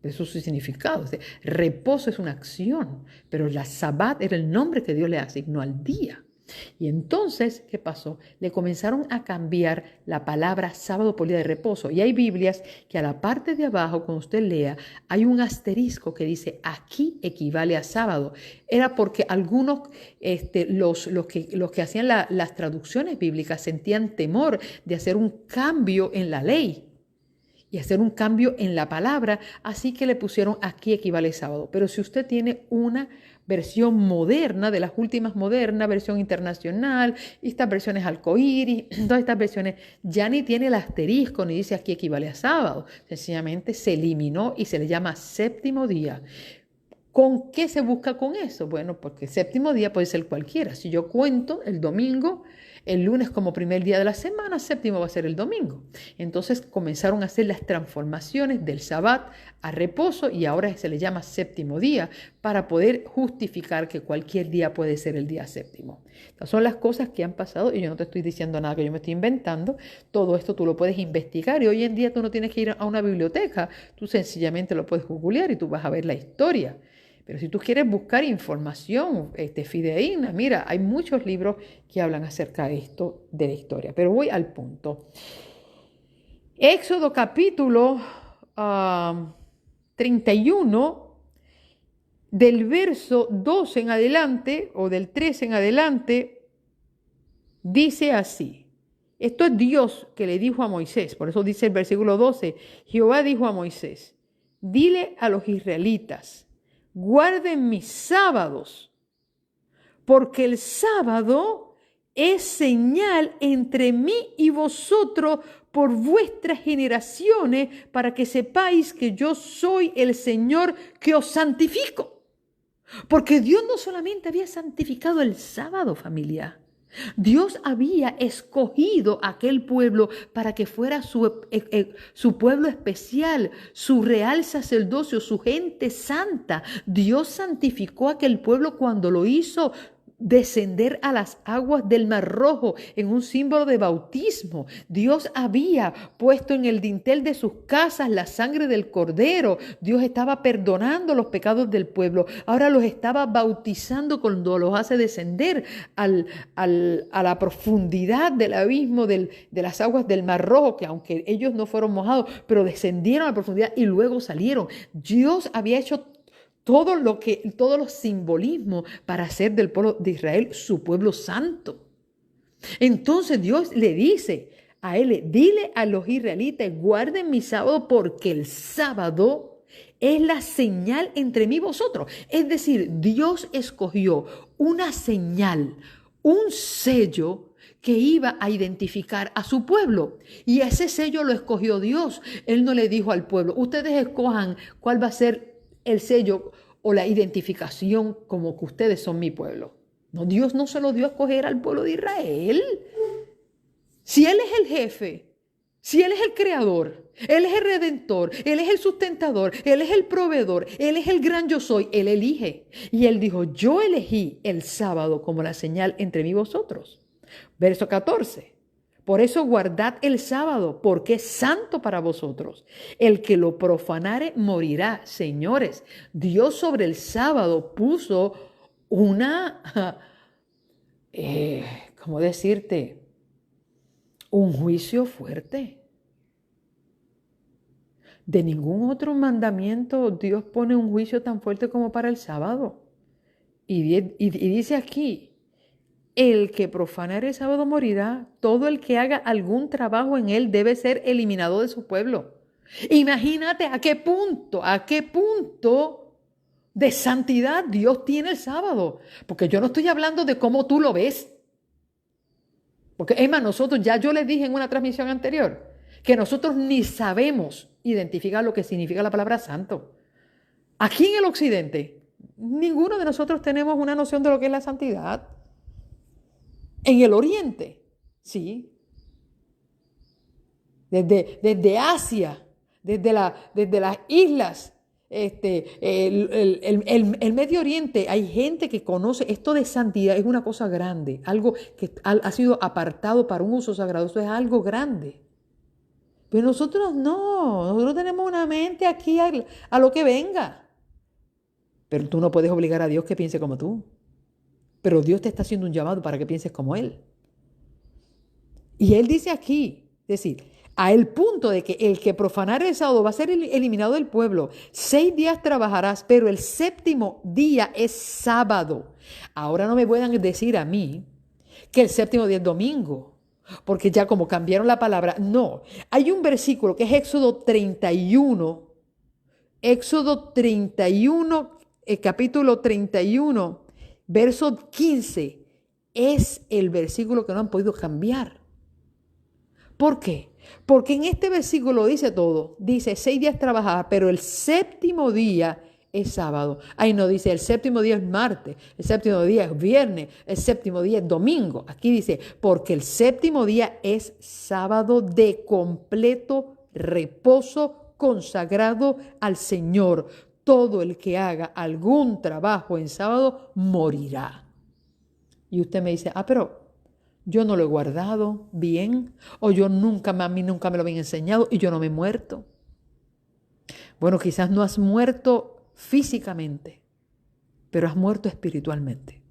Eso es su significado. O sea, reposo es una acción, pero la sabbat era el nombre que Dios le asignó al día. Y entonces, ¿qué pasó? Le comenzaron a cambiar la palabra sábado por día de reposo. Y hay Biblias que a la parte de abajo, cuando usted lea, hay un asterisco que dice, aquí equivale a sábado. Era porque algunos, los que hacían las traducciones bíblicas sentían temor de hacer un cambio en la ley y hacer un cambio en la palabra, así que le pusieron aquí equivale a sábado. Pero si usted tiene una versión moderna, de las últimas modernas, versión internacional, y estas versiones arcoíris, todas estas versiones, ya ni tiene el asterisco, ni dice aquí equivale a sábado. Sencillamente se eliminó y se le llama séptimo día. ¿Con qué se busca con eso? Bueno, porque el séptimo día puede ser cualquiera. Si yo cuento el domingo, el lunes como primer día de la semana, séptimo va a ser el domingo. Entonces comenzaron a hacer las transformaciones del sabbat a reposo y ahora se le llama séptimo día para poder justificar que cualquier día puede ser el día séptimo. Estas son las cosas que han pasado y yo no te estoy diciendo nada que yo me estoy inventando. Todo esto tú lo puedes investigar y hoy en día tú no tienes que ir a una biblioteca. Tú sencillamente lo puedes googlear y tú vas a ver la historia. Pero si tú quieres buscar información fidedigna, mira, hay muchos libros que hablan acerca de esto, de la historia. Pero voy al punto. Éxodo capítulo 31, del verso 12 en adelante, o del 13 en adelante, dice así. Esto es Dios que le dijo a Moisés. Por eso dice el versículo 12, Jehová dijo a Moisés, dile a los israelitas, guarden mis sábados, porque el sábado es señal entre mí y vosotros por vuestras generaciones, para que sepáis que yo soy el Señor que os santifico. Porque Dios no solamente había santificado el sábado, familia. Dios había escogido a aquel pueblo para que fuera su pueblo especial, su real sacerdocio, su gente santa. Dios santificó a aquel pueblo cuando lo hizo descender a las aguas del Mar Rojo en un símbolo de bautismo. Dios había puesto en el dintel de sus casas la sangre del Cordero. Dios estaba perdonando los pecados del pueblo. Ahora los estaba bautizando cuando los hace descender a la profundidad del abismo de las aguas del Mar Rojo, que aunque ellos no fueron mojados, pero descendieron a la profundidad y luego salieron. Dios había hecho todos los simbolismos para hacer del pueblo de Israel su pueblo santo. Entonces Dios le dice a él, dile a los israelitas, guarden mi sábado porque el sábado es la señal entre mí y vosotros. Es decir, Dios escogió una señal, un sello que iba a identificar a su pueblo. Y ese sello lo escogió Dios. Él no le dijo al pueblo, ustedes escojan cuál va a ser el sello o la identificación como que ustedes son mi pueblo. No, Dios no se lo dio a escoger al pueblo de Israel. Si Él es el jefe, si Él es el creador, Él es el redentor, Él es el sustentador, Él es el proveedor, Él es el gran yo soy, Él elige. Y Él dijo, yo elegí el sábado como la señal entre mí y vosotros. Verso 14. Por eso guardad el sábado, porque es santo para vosotros. El que lo profanare morirá. Señores, Dios sobre el sábado puso ¿cómo decirte? Un juicio fuerte. De ningún otro mandamiento Dios pone un juicio tan fuerte como para el sábado. Y dice aquí, el que profanare el sábado morirá. Todo el que haga algún trabajo en él debe ser eliminado de su pueblo. Imagínate a qué punto de santidad Dios tiene el sábado. Porque yo no estoy hablando de cómo tú lo ves. Porque, Emma, yo les dije en una transmisión anterior, que nosotros ni sabemos identificar lo que significa la palabra santo. Aquí en el occidente, ninguno de nosotros tenemos una noción de lo que es la santidad. En el oriente, sí. Desde Asia, desde las islas, el Medio Oriente, hay gente que conoce esto de santidad, es una cosa grande, algo que ha sido apartado para un uso sagrado, eso es algo grande. Pero nosotros no, nosotros tenemos una mente aquí a lo que venga. Pero tú no puedes obligar a Dios que piense como tú. Pero Dios te está haciendo un llamado para que pienses como Él. Y Él dice aquí, es decir, a el punto de que el que profanare el sábado va a ser eliminado del pueblo. 6 días trabajarás, pero el 7º día es sábado. Ahora no me puedan decir a mí que el 7º día es domingo, porque ya como cambiaron la palabra, no. Hay un versículo que es Éxodo 31, capítulo 31, verso 15, es el versículo que no han podido cambiar. ¿Por qué? Porque en este versículo dice todo. Dice 6 días trabajar, pero el 7º día es sábado. Ahí no dice el 7º día es martes, el 7º día es viernes, el 7º día es domingo. Aquí dice, porque el 7º día es sábado de completo reposo consagrado al Señor. Todo el que haga algún trabajo en sábado morirá. Y usted me dice, pero yo no lo he guardado bien, o a mí nunca me lo habían enseñado y yo no me he muerto. Bueno, quizás no has muerto físicamente, pero has muerto espiritualmente.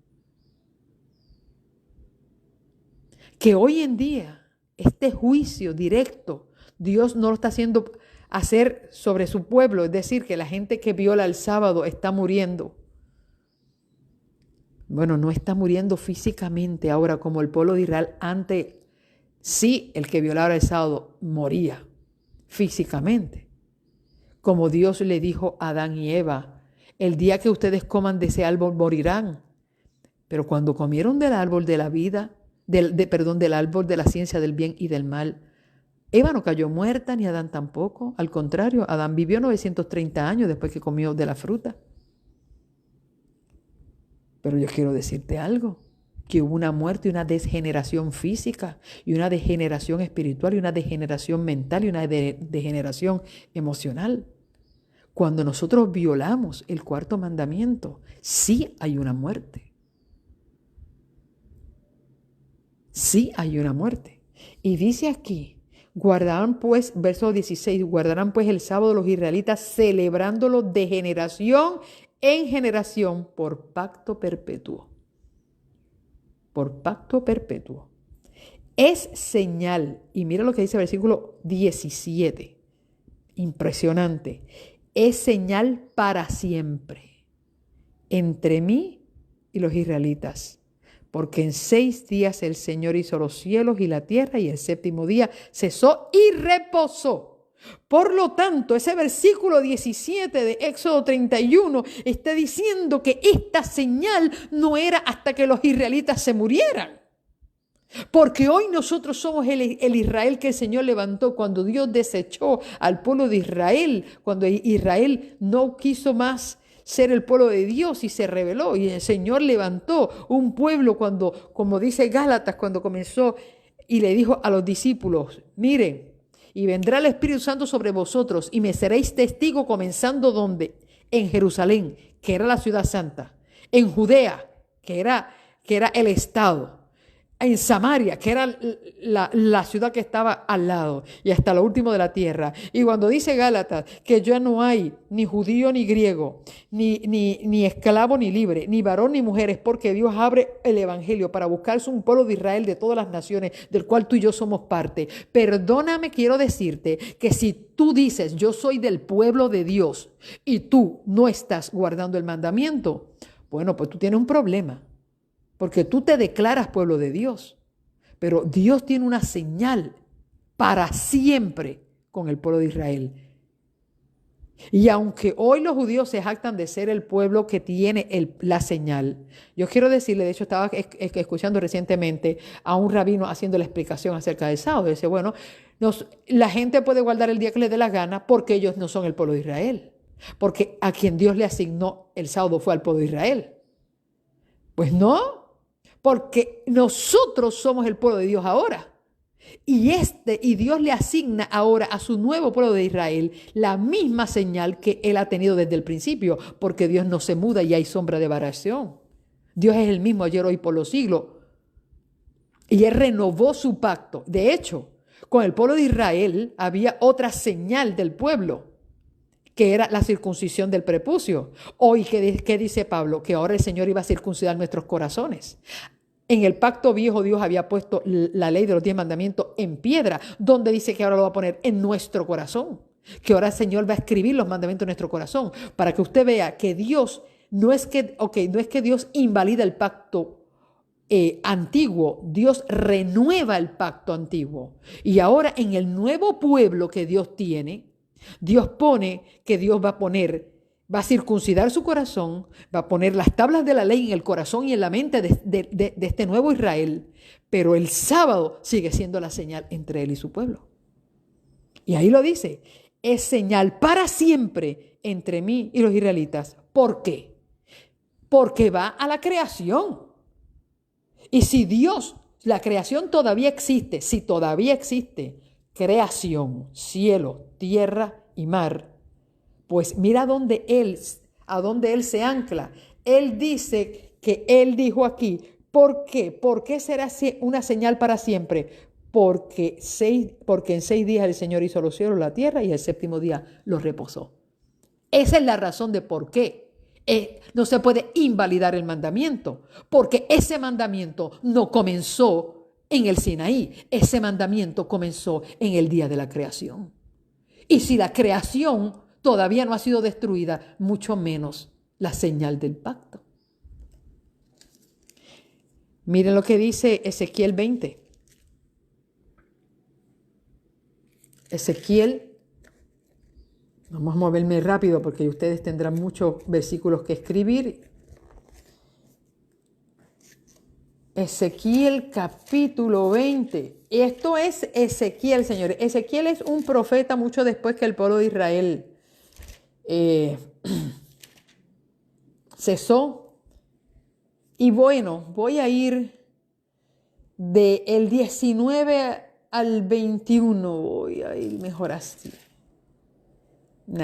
Que hoy en día este juicio directo, Dios no lo está haciendo hacer sobre su pueblo, es decir, que la gente que viola el sábado está muriendo. Bueno, no está muriendo físicamente ahora como el pueblo de Israel antes. Sí, el que violara el sábado moría físicamente. Como Dios le dijo a Adán y Eva, el día que ustedes coman de ese árbol morirán. Pero cuando comieron del árbol de la vida, del árbol de la ciencia del bien y del mal, Eva no cayó muerta ni Adán tampoco. Al contrario, Adán vivió 930 años después que comió de la fruta. Pero yo quiero decirte algo, que hubo una muerte y una degeneración física, y una degeneración espiritual, y una degeneración mental, y una degeneración emocional. Cuando nosotros violamos el 4º mandamiento, sí hay una muerte. Sí hay una muerte. Y dice aquí, guardarán pues, verso 16, guardarán pues el sábado los israelitas celebrándolo de generación en generación por pacto perpetuo. Por pacto perpetuo. Es señal, y mira lo que dice el versículo 17, impresionante, es señal para siempre entre mí y los israelitas, porque en 6 días el Señor hizo los cielos y la tierra y el séptimo día cesó y reposó. Por lo tanto, ese versículo 17 de Éxodo 31 está diciendo que esta señal no era hasta que los israelitas se murieran. Porque hoy nosotros somos el Israel que el Señor levantó cuando Dios desechó al pueblo de Israel, cuando Israel no quiso más ser el pueblo de Dios y se rebeló. Y el Señor levantó un pueblo cuando, como dice Gálatas, cuando comenzó y le dijo a los discípulos, miren, y vendrá el Espíritu Santo sobre vosotros y me seréis testigo comenzando ¿dónde? En Jerusalén, que era la ciudad santa, en Judea, que era el estado, en Samaria, que era la ciudad que estaba al lado, y hasta lo último de la tierra. Y cuando dice Gálatas que ya no hay ni judío ni griego, ni esclavo ni libre, ni varón ni mujeres, porque Dios abre el evangelio para buscarse un pueblo de Israel de todas las naciones, del cual tú y yo somos parte. Perdóname, quiero decirte que si tú dices, yo soy del pueblo de Dios, y tú no estás guardando el mandamiento, bueno, pues tú tienes un problema. Porque tú te declaras pueblo de Dios, pero Dios tiene una señal para siempre con el pueblo de Israel. Y aunque hoy los judíos se jactan de ser el pueblo que tiene la señal, yo quiero decirle, de hecho estaba escuchando recientemente a un rabino haciendo la explicación acerca del sábado. Dice, bueno, la gente puede guardar el día que le dé la gana porque ellos no son el pueblo de Israel. Porque a quien Dios le asignó el sábado fue al pueblo de Israel. Pues no. Porque nosotros somos el pueblo de Dios ahora. Y Dios le asigna ahora a su nuevo pueblo de Israel la misma señal que Él ha tenido desde el principio, porque Dios no se muda y hay sombra de variación. Dios es el mismo ayer, hoy, por los siglos. Y Él renovó su pacto. De hecho, con el pueblo de Israel había otra señal del pueblo, que era la circuncisión del prepucio. Hoy, ¿qué dice Pablo? Que ahora el Señor iba a circuncidar nuestros corazones. En el pacto viejo Dios había puesto la ley de los 10 mandamientos en piedra, donde dice que ahora lo va a poner en nuestro corazón, que ahora el Señor va a escribir los mandamientos en nuestro corazón, para que usted vea que Dios no es que Dios invalida el pacto antiguo, Dios renueva el pacto antiguo. Y ahora en el nuevo pueblo que Dios tiene, Dios pone que Dios va a circuncidar su corazón, va a poner las tablas de la ley en el corazón y en la mente de este nuevo Israel, pero el sábado sigue siendo la señal entre él y su pueblo. Y ahí lo dice, es señal para siempre entre mí y los israelitas. ¿Por qué? Porque va a la creación. Y si Dios, la creación todavía existe, si todavía existe creación, cielo, tierra y mar, pues mira a dónde Él se ancla. Él dice que Él dijo aquí, ¿por qué? ¿Por qué será una señal para siempre? Porque en 6 días el Señor hizo los cielos, la tierra, y el séptimo día los reposó. Esa es la razón de por qué. No se puede invalidar el mandamiento, porque ese mandamiento no comenzó en el Sinaí, ese mandamiento comenzó en el día de la creación. Y si la creación todavía no ha sido destruida, mucho menos la señal del pacto. Miren lo que dice Ezequiel 20. Ezequiel, vamos a moverme rápido porque ustedes tendrán muchos versículos que escribir. Ezequiel capítulo 20. Esto es Ezequiel, señores. Ezequiel es un profeta mucho después que el pueblo de Israel cesó. Y bueno, voy a ir del 19 al 21. Voy a ir mejor así. No.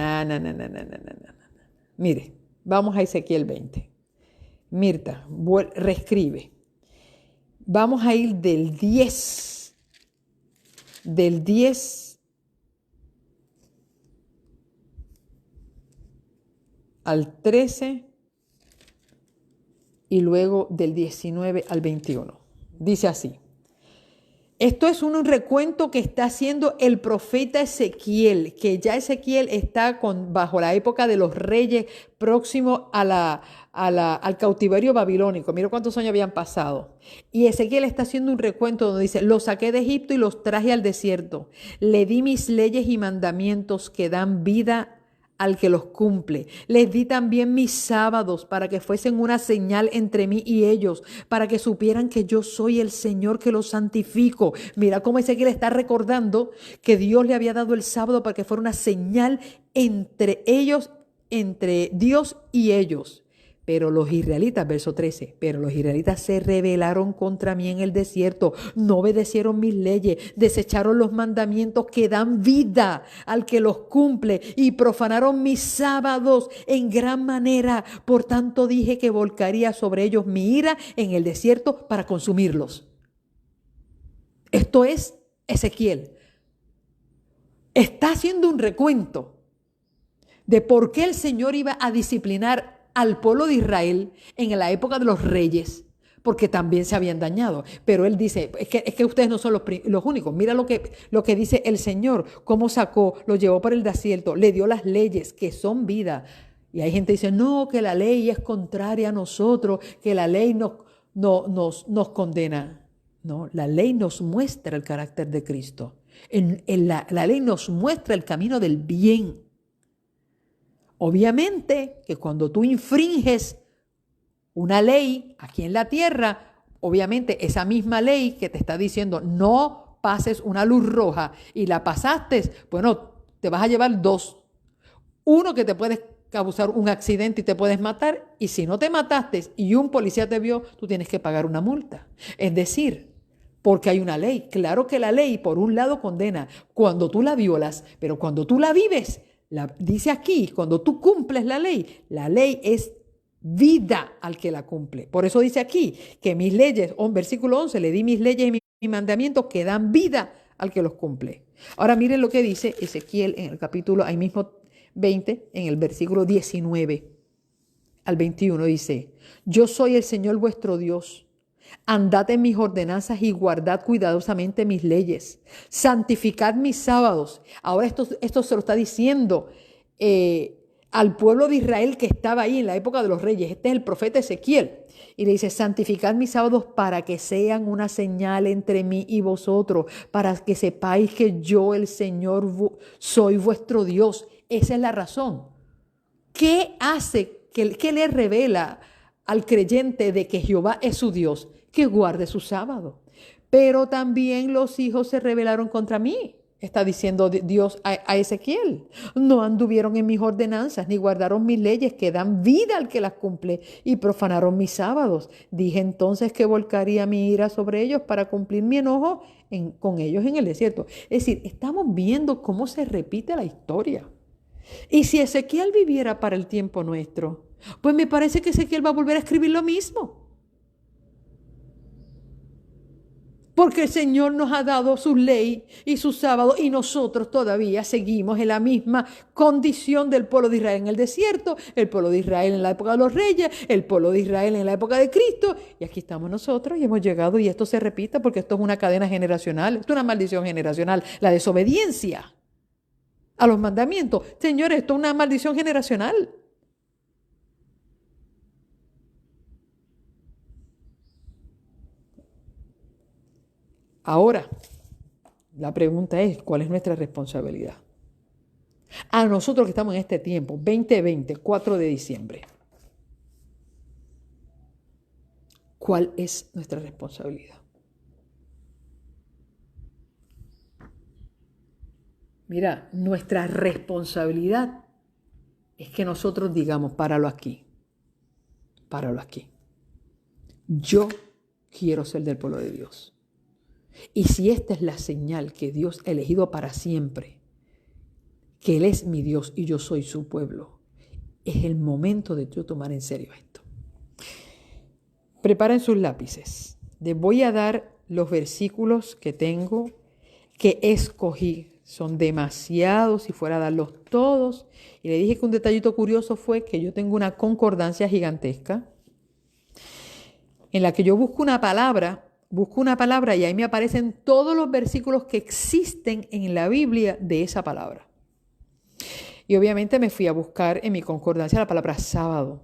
Mire, vamos a Ezequiel 20. Mirta, reescribe. Vamos a ir del 10 al 13 y luego del 19 al 21. Dice así. Esto es un recuento que está haciendo el profeta Ezequiel, que ya Ezequiel está bajo la época de los reyes próximo al cautiverio babilónico. Mira cuántos años habían pasado. Y Ezequiel está haciendo un recuento donde dice, los saqué de Egipto y los traje al desierto. Le di mis leyes y mandamientos que dan vida al que los cumple. Les di también mis sábados para que fuesen una señal entre mí y ellos, para que supieran que yo soy el Señor que los santifico. Mira cómo Ezequiel está recordando que Dios le había dado el sábado para que fuera una señal entre ellos, entre Dios y ellos. Pero los israelitas, verso 13, pero los israelitas se rebelaron contra mí en el desierto, no obedecieron mis leyes, desecharon los mandamientos que dan vida al que los cumple y profanaron mis sábados en gran manera. Por tanto dije que volcaría sobre ellos mi ira en el desierto para consumirlos. Esto es Ezequiel. Está haciendo un recuento de por qué el Señor iba a disciplinar al pueblo de Israel en la época de los reyes, porque también se habían dañado. Pero él dice, es que ustedes no son los únicos. Mira lo que dice el Señor, cómo sacó, lo llevó por el desierto, le dio las leyes que son vida. Y hay gente que dice, no, que la ley es contraria a nosotros, que la ley nos condena. No, la ley nos muestra el carácter de Cristo. La ley nos muestra el camino del bien. Obviamente que cuando tú infringes una ley aquí en la tierra, obviamente esa misma ley que te está diciendo no pases una luz roja y la pasaste, bueno, te vas a llevar dos. Uno, que te puedes causar un accidente y te puedes matar, y si no te mataste y un policía te vio, tú tienes que pagar una multa. Es decir, porque hay una ley. Claro que la ley por un lado condena cuando tú la violas, pero cuando tú la vives, dice aquí, cuando tú cumples la ley es vida al que la cumple. Por eso dice aquí que mis leyes, versículo 11, le di mis leyes y mis mandamientos que dan vida al que los cumple. Ahora miren lo que dice Ezequiel en el capítulo, ahí mismo 20, en el versículo 19 al 21 dice, yo soy el Señor vuestro Dios. Andad en mis ordenanzas y guardad cuidadosamente mis leyes. Santificad mis sábados. Ahora esto se lo está diciendo al pueblo de Israel que estaba ahí en la época de los reyes. Este es el profeta Ezequiel. Y le dice, santificad mis sábados para que sean una señal entre mí y vosotros, para que sepáis que yo, el Señor, soy vuestro Dios. Esa es la razón. ¿Qué hace? ¿Qué le revela al creyente de que Jehová es su Dios? Que guarde su sábado. Pero también los hijos se rebelaron contra mí, está diciendo Dios a Ezequiel. No anduvieron en mis ordenanzas, ni guardaron mis leyes que dan vida al que las cumple, y profanaron mis sábados. Dije entonces que volcaría mi ira sobre ellos para cumplir mi enojo con ellos en el desierto. Es decir, estamos viendo cómo se repite la historia. Y si Ezequiel viviera para el tiempo nuestro, pues me parece que Ezequiel va a volver a escribir lo mismo. Porque el Señor nos ha dado su ley y su sábado y nosotros todavía seguimos en la misma condición del pueblo de Israel en el desierto, el pueblo de Israel en la época de los reyes, el pueblo de Israel en la época de Cristo. Y aquí estamos nosotros y hemos llegado y esto se repite porque esto es una cadena generacional, esto es una maldición generacional, la desobediencia a los mandamientos. Señores, esto es una maldición generacional. Ahora, la pregunta es, ¿cuál es nuestra responsabilidad? A nosotros que estamos en este tiempo, 2020, 4 de diciembre. ¿Cuál es nuestra responsabilidad? Mira, nuestra responsabilidad es que nosotros digamos, páralo aquí. Páralo aquí. Yo quiero ser del pueblo de Dios. Y si esta es la señal que Dios ha elegido para siempre, que Él es mi Dios y yo soy su pueblo, es el momento de yo tomar en serio esto. Preparen sus lápices Les voy a dar los versículos que tengo, que escogí. Son demasiados si fuera a darlos todos. Y le dije que un detallito curioso fue que yo tengo una concordancia gigantesca en la que yo busco una palabra y ahí me aparecen todos los versículos que existen en la Biblia de esa palabra. Y obviamente me fui a buscar en mi concordancia la palabra sábado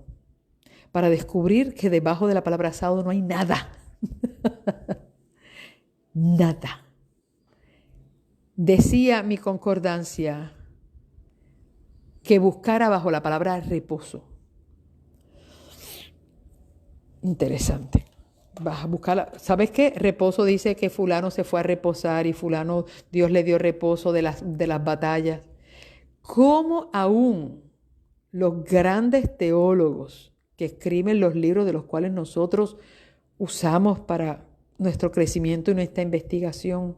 para descubrir que debajo de la palabra sábado no hay nada. Nada. Decía mi concordancia que buscara bajo la palabra reposo. Interesante. Vas a buscarla. ¿Sabes qué? Reposo dice que fulano se fue a reposar y fulano Dios le dio reposo de las batallas. ¿Cómo aún los grandes teólogos que escriben los libros de los cuales nosotros usamos para nuestro crecimiento y nuestra investigación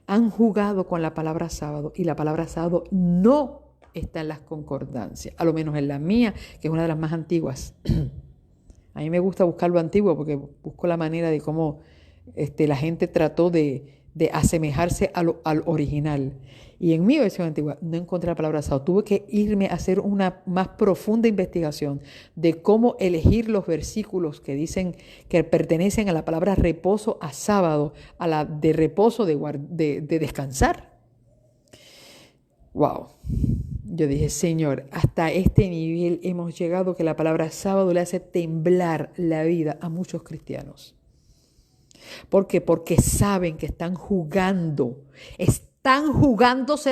han jugado con la palabra sábado? Y la palabra sábado no está en las concordancias, a lo menos en la mía, que es una de las más antiguas. A mí me gusta buscar lo antiguo porque busco la manera de cómo la gente trató de asemejarse al original. Y en mi versión antigua no encontré la palabra sábado. Tuve que irme a hacer una más profunda investigación de cómo elegir los versículos que dicen que pertenecen a la palabra reposo, a sábado, a la de reposo, de descansar. ¡Wow! Yo dije, Señor, hasta este nivel hemos llegado que la palabra sábado le hace temblar la vida a muchos cristianos. ¿Por qué? Porque saben que están jugándose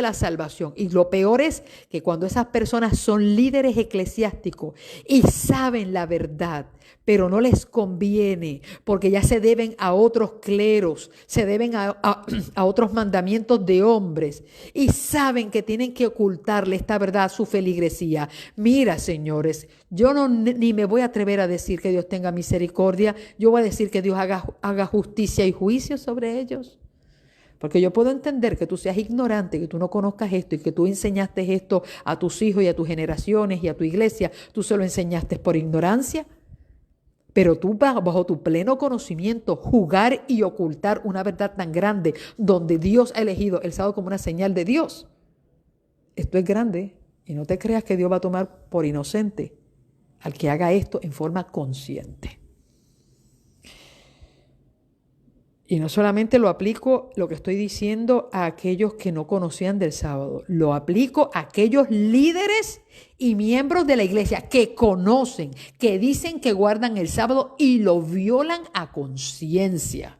la salvación. Y lo peor es que cuando esas personas son líderes eclesiásticos y saben la verdad, pero no les conviene porque ya se deben a otros cleros, se deben a otros mandamientos de hombres y saben que tienen que ocultarle esta verdad a su feligresía. Mira, señores, yo ni me voy a atrever a decir que Dios tenga misericordia. Yo voy a decir que Dios haga justicia y juicio sobre ellos. Porque yo puedo entender que tú seas ignorante, que tú no conozcas esto y que tú enseñaste esto a tus hijos y a tus generaciones y a tu iglesia. Tú se lo enseñaste por ignorancia. Pero tú bajo tu pleno conocimiento jugar y ocultar una verdad tan grande donde Dios ha elegido el sábado como una señal de Dios. Esto es grande y no te creas que Dios va a tomar por inocente al que haga esto en forma consciente. Y no solamente lo aplico lo que estoy diciendo a aquellos que no conocían del sábado, lo aplico a aquellos líderes y miembros de la iglesia que conocen, que dicen que guardan el sábado y lo violan a conciencia,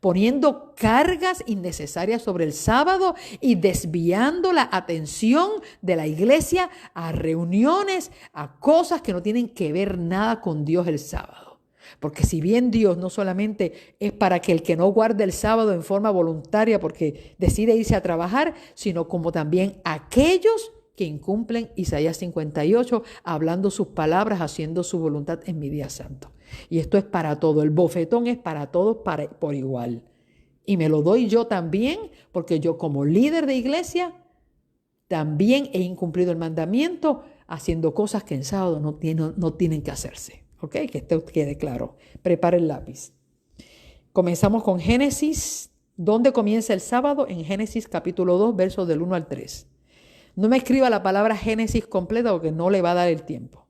poniendo cargas innecesarias sobre el sábado y desviando la atención de la iglesia a reuniones, a cosas que no tienen que ver nada con Dios el sábado. Porque si bien Dios no solamente es para que el que no guarde el sábado en forma voluntaria porque decide irse a trabajar, sino como también aquellos que incumplen Isaías 58, hablando sus palabras, haciendo su voluntad en mi día santo. Y esto es para todo, el bofetón es para todos por igual. Y me lo doy yo también, porque yo como líder de iglesia también he incumplido el mandamiento haciendo cosas que en sábado no tienen que hacerse. ¿Ok? Que esto quede claro. Prepare el lápiz. Comenzamos con Génesis. ¿Dónde comienza el sábado? En Génesis capítulo 2, versos del 1 al 3. No me escriba la palabra Génesis completa porque no le va a dar el tiempo.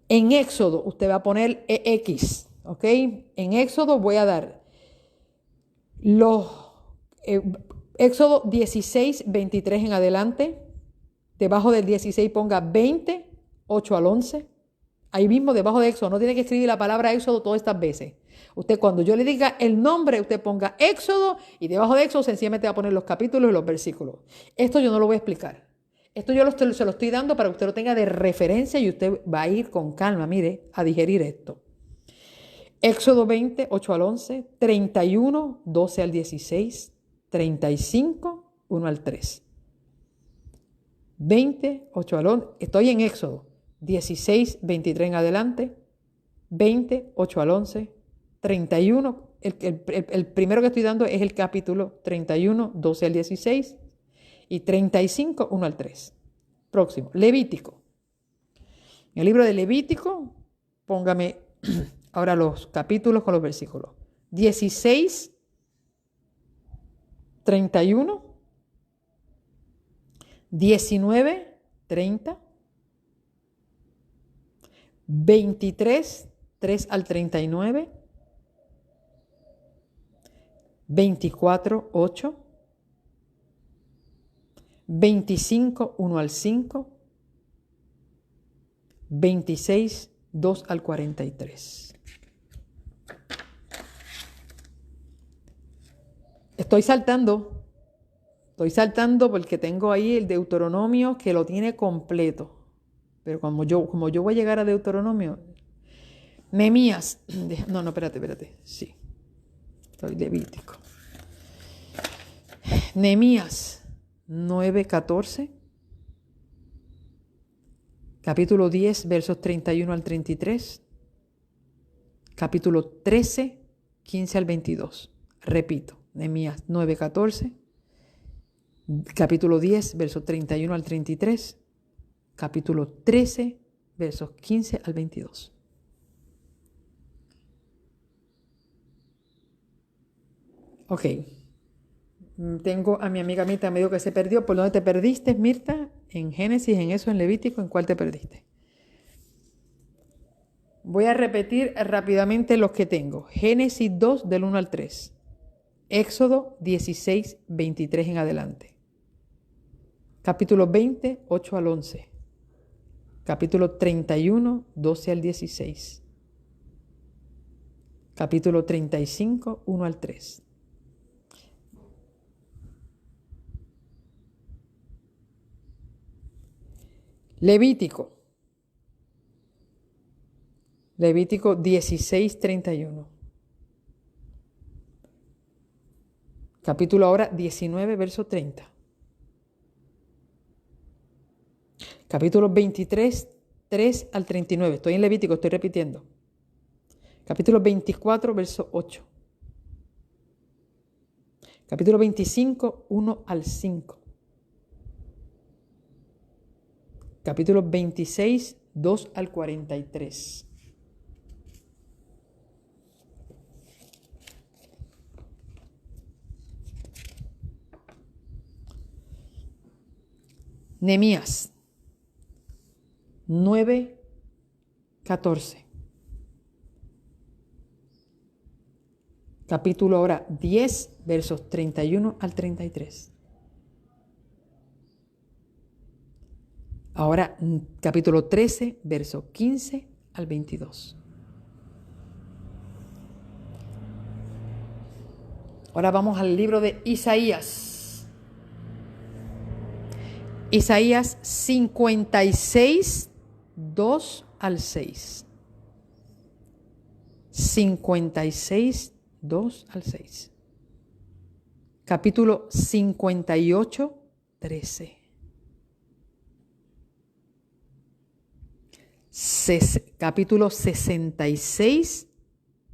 En Éxodo, usted va a poner EX. ¿Ok? En Éxodo voy a dar Éxodo 16, 23 en adelante. Debajo del 16 ponga 20, 8 al 11. Ahí mismo debajo de Éxodo, no tiene que escribir la palabra Éxodo todas estas veces. Usted cuando yo le diga el nombre, usted ponga Éxodo y debajo de Éxodo sencillamente va a poner los capítulos y los versículos. Esto yo no lo voy a explicar. Esto yo se lo estoy dando para que usted lo tenga de referencia y usted va a ir con calma, mire, a digerir esto. Éxodo 20, 8 al 11, 31, 12 al 16, 35, 1 al 3. 20, 8 al 11, estoy en Éxodo. 16, 23 en adelante, 20, 8 al 11, 31, el primero que estoy dando es el capítulo 31, 12 al 16 y 35, 1 al 3. Próximo, Levítico. En el libro de Levítico, póngame ahora los capítulos con los versículos. 16, 31, 19, 30, 23, 3 al 39, 24, 8, 25, 1 al 5, 26, 2 al 43. Estoy saltando porque tengo ahí el Deuteronomio que lo tiene completo. Pero como yo voy a llegar a Deuteronomio, Nehemías, no, espérate, sí, estoy Levítico. Nehemías 9:14, capítulo 10, versos 31 al 33, capítulo 13, 15 al 22. Repito, Nehemías 9:14, capítulo 10, versos 31 al 33, capítulo 13, versos 15 al 22. Ok. Tengo a mi amiga Mirta, me dijo que se perdió. ¿Por dónde te perdiste, Mirta? ¿En Génesis, en eso, en Levítico? ¿En cuál te perdiste? Voy a repetir rápidamente los que tengo. Génesis 2, del 1 al 3. Éxodo 16, 23 en adelante. Capítulo 20, 8 al 11. Capítulo 31, 12 al 16. Capítulo 35, 1 al 3. Levítico 16, 31. Capítulo ahora 19, verso 30. Capítulo 23, 3 al 39. Estoy en Levítico, estoy repitiendo. Capítulo 24, verso 8. Capítulo 25, 1 al 5. Capítulo 26, 2 al 43. Nehemías 9, 14. Capítulo ahora 10, versos 31 al 33. Ahora capítulo 13, verso 15 al 22. Ahora vamos al libro de Isaías. Isaías 56, 2 al 6. 56, 2 al 6. Capítulo 58, 13. Capítulo 66,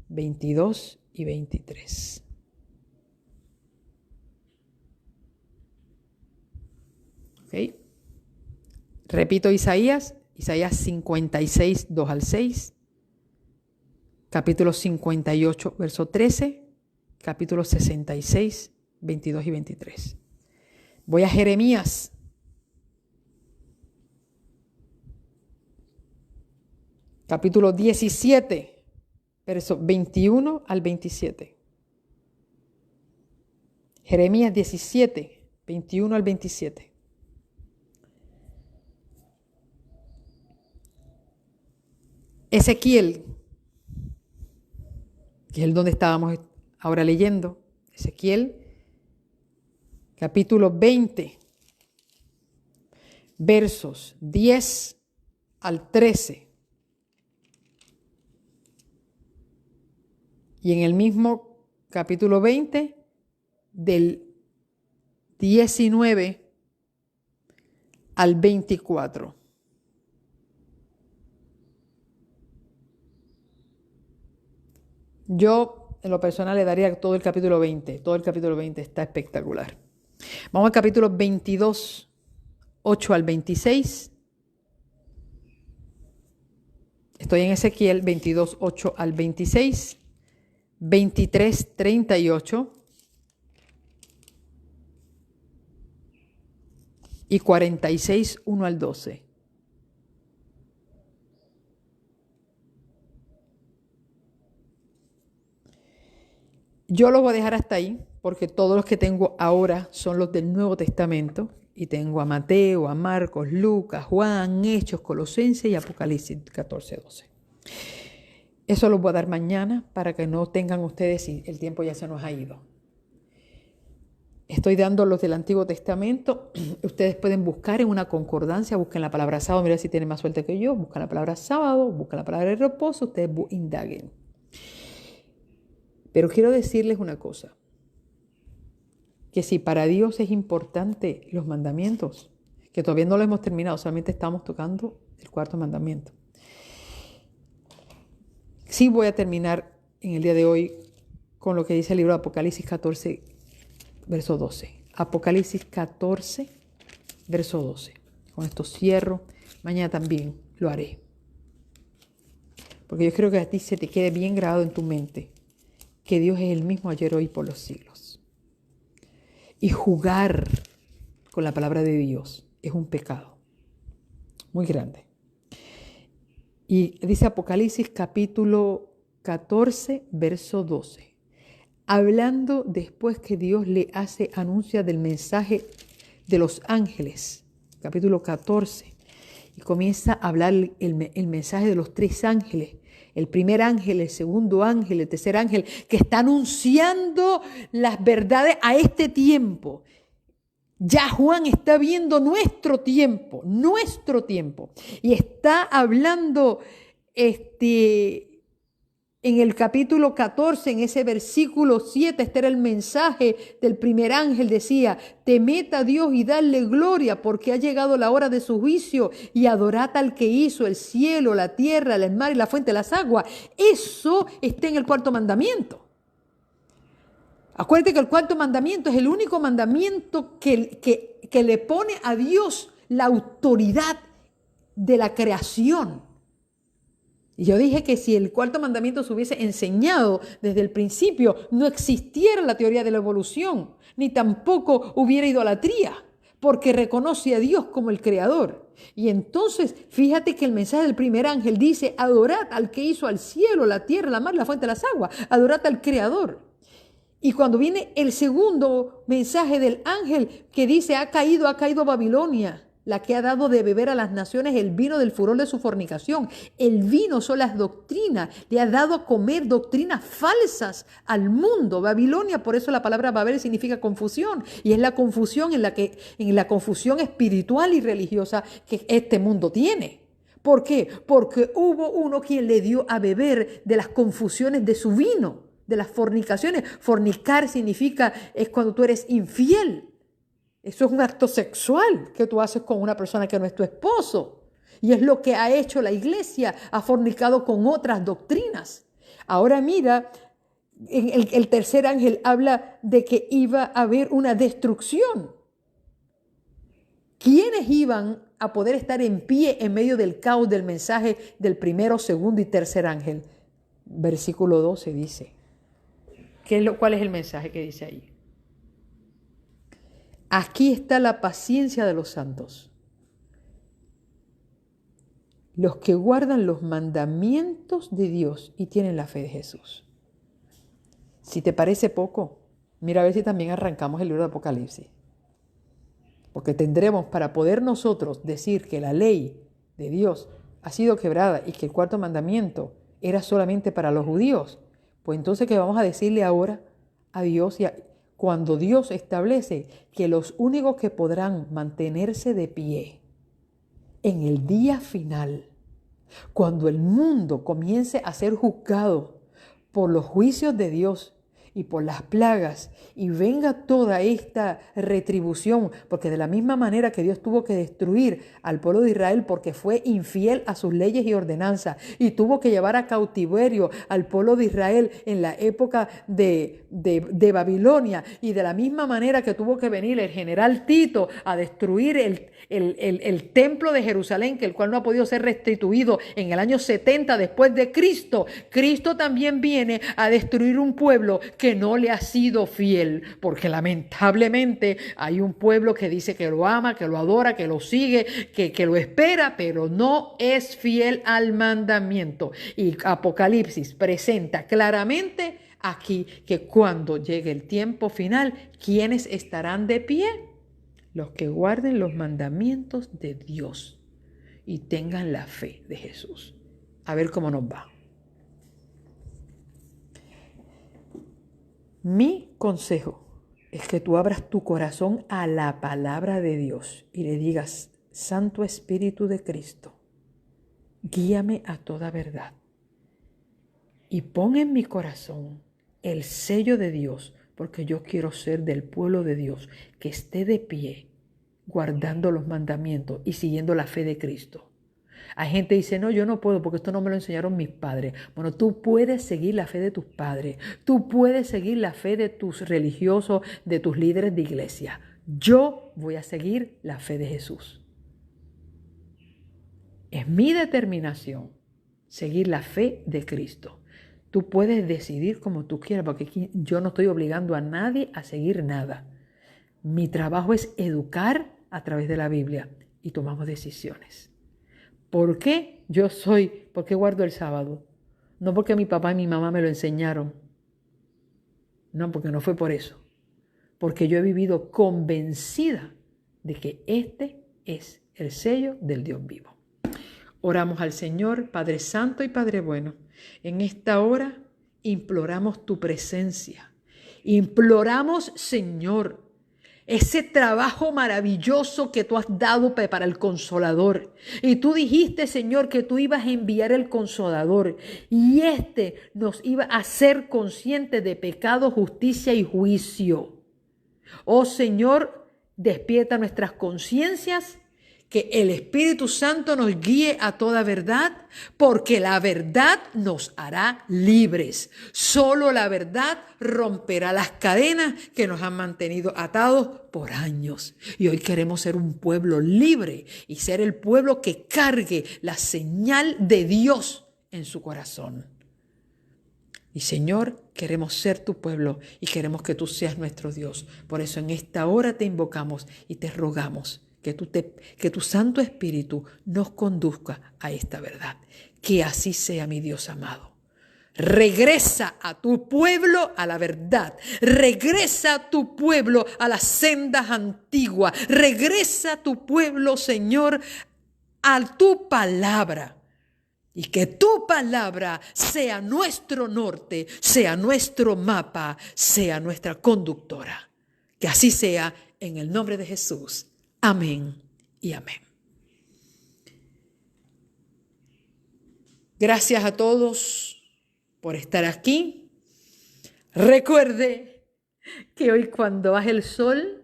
22 y 23. ¿Ok? Repito Isaías 56, 2 al 6. Capítulo 58, verso 13. Capítulo 66, 22 y 23. Voy a Jeremías. Capítulo 17, verso 21 al 27. Jeremías 17, 21 al 27. Ezequiel, que es el donde estábamos ahora leyendo. Ezequiel, capítulo 20, versos 10 al 13. Y en el mismo capítulo 20, del 19 al 24. Yo, en lo personal, le daría todo el capítulo 20. Todo el capítulo 20 está espectacular. Vamos al capítulo 22, 8 al 26. Estoy en Ezequiel 22, 8 al 26. 23:38 y 46:1 al 12. Yo los voy a dejar hasta ahí porque todos los que tengo ahora son los del Nuevo Testamento y tengo a Mateo, a Marcos, Lucas, Juan, Hechos, Colosenses y Apocalipsis 14:12. Eso los voy a dar mañana para que no tengan ustedes si el tiempo ya se nos ha ido. Estoy dando los del Antiguo Testamento. Ustedes pueden buscar en una concordancia, busquen la palabra sábado, mira si tienen más suerte que yo, buscan la palabra sábado, buscan la palabra de reposo, ustedes indaguen. Pero quiero decirles una cosa, que si para Dios es importante los mandamientos, que todavía no lo hemos terminado, solamente estamos tocando el cuarto mandamiento. Sí voy a terminar en el día de hoy con lo que dice el libro de Apocalipsis 14, verso 12. Apocalipsis 14, verso 12. Con esto cierro. Mañana también lo haré. Porque yo creo que a ti se te quede bien grabado en tu mente que Dios es el mismo ayer, hoy, por los siglos. Y jugar con la palabra de Dios es un pecado muy grande. Y dice Apocalipsis capítulo 14, verso 12. Hablando después que Dios le anuncia del mensaje de los ángeles, capítulo 14, y comienza a hablar el mensaje de los tres ángeles, el primer ángel, el segundo ángel, el tercer ángel, que está anunciando las verdades a este tiempo. Ya Juan está viendo nuestro tiempo, y está hablando en el capítulo 14, en ese versículo 7, este era el mensaje del primer ángel, decía: temed a Dios y dadle gloria, porque ha llegado la hora de su juicio, y adorad al que hizo el cielo, la tierra, el mar y la fuente de las aguas. Eso está en el cuarto mandamiento. Acuérdate que el cuarto mandamiento es el único mandamiento que le pone a Dios la autoridad de la creación. Y yo dije que si el cuarto mandamiento se hubiese enseñado desde el principio, no existiera la teoría de la evolución, ni tampoco hubiera idolatría, porque reconoce a Dios como el creador. Y entonces, fíjate que el mensaje del primer ángel dice: adorad al que hizo al cielo, la tierra, la mar, la fuente de las aguas, adorad al creador. Y cuando viene el segundo mensaje del ángel que dice: ha caído Babilonia, la que ha dado de beber a las naciones el vino del furor de su fornicación. El vino son las doctrinas, le ha dado a comer doctrinas falsas al mundo. Babilonia, por eso la palabra Babel significa confusión, y es la confusión en la confusión espiritual y religiosa que este mundo tiene. ¿Por qué? Porque hubo uno quien le dio a beber de las confusiones de su vino, de las fornicaciones. Fornicar es cuando tú eres infiel. Eso es un acto sexual que tú haces con una persona que no es tu esposo. Y es lo que ha hecho la iglesia, ha fornicado con otras doctrinas. Ahora mira, el tercer ángel habla de que iba a haber una destrucción. ¿Quiénes iban a poder estar en pie en medio del caos del mensaje del primero, segundo y tercer ángel? Versículo 12 dice. ¿Cuál es el mensaje que dice ahí? Aquí está la paciencia de los santos, los que guardan los mandamientos de Dios y tienen la fe de Jesús. Si te parece poco, mira a ver si también arrancamos el libro de Apocalipsis. Porque tendremos, para poder nosotros decir que la ley de Dios ha sido quebrada y que el cuarto mandamiento era solamente para los judíos, pues entonces, ¿qué vamos a decirle ahora a Dios? Cuando Dios establece que los únicos que podrán mantenerse de pie en el día final, cuando el mundo comience a ser juzgado por los juicios de Dios y por las plagas y venga toda esta retribución, porque de la misma manera que Dios tuvo que destruir al pueblo de Israel porque fue infiel a sus leyes y ordenanzas y tuvo que llevar a cautiverio al pueblo de Israel en la época de Babilonia, y de la misma manera que tuvo que venir el general Tito a destruir el templo de Jerusalén, que el cual no ha podido ser restituido en el año 70 después de Cristo, Cristo también viene a destruir un pueblo que no le ha sido fiel, porque lamentablemente hay un pueblo que dice que lo ama, que lo adora, que lo sigue, que lo espera, pero no es fiel al mandamiento. Y Apocalipsis presenta claramente aquí que cuando llegue el tiempo final, ¿quiénes estarán de pie? Los que guarden los mandamientos de Dios y tengan la fe de Jesús. A ver cómo nos va. Mi consejo es que tú abras tu corazón a la palabra de Dios y le digas: Santo Espíritu de Cristo, guíame a toda verdad. Y pon en mi corazón el sello de Dios, porque yo quiero ser del pueblo de Dios, que esté de pie, guardando los mandamientos y siguiendo la fe de Cristo. Hay gente que dice: no, yo no puedo porque esto no me lo enseñaron mis padres. Bueno, tú puedes seguir la fe de tus padres. Tú puedes seguir la fe de tus religiosos, de tus líderes de iglesia. Yo voy a seguir la fe de Jesús. Es mi determinación seguir la fe de Cristo. Tú puedes decidir como tú quieras, porque aquí yo no estoy obligando a nadie a seguir nada. Mi trabajo es educar a través de la Biblia y tomamos decisiones. ¿Por qué por qué guardo el sábado? No porque mi papá y mi mamá me lo enseñaron. No, porque no fue por eso. Porque yo he vivido convencida de que este es el sello del Dios vivo. Oramos al Señor, Padre Santo y Padre Bueno. En esta hora imploramos tu presencia. Imploramos, Señor, ese trabajo maravilloso que tú has dado para el Consolador. Y tú dijiste, Señor, que tú ibas a enviar el Consolador. Y nos iba a hacer conscientes de pecado, justicia y juicio. Oh Señor, despierta nuestras conciencias, que el Espíritu Santo nos guíe a toda verdad, porque la verdad nos hará libres. Solo la verdad romperá las cadenas que nos han mantenido atados por años. Y hoy queremos ser un pueblo libre y ser el pueblo que cargue la señal de Dios en su corazón. Y Señor, queremos ser tu pueblo y queremos que tú seas nuestro Dios. Por eso en esta hora te invocamos y te rogamos que tu Santo Espíritu nos conduzca a esta verdad. Que así sea, mi Dios amado. Regresa a tu pueblo a la verdad. Regresa a tu pueblo a las sendas antiguas. Regresa a tu pueblo, Señor, a tu palabra. Y que tu palabra sea nuestro norte, sea nuestro mapa, sea nuestra conductora. Que así sea en el nombre de Jesús. Amén y amén. Gracias a todos por estar aquí. Recuerde que hoy cuando baje el sol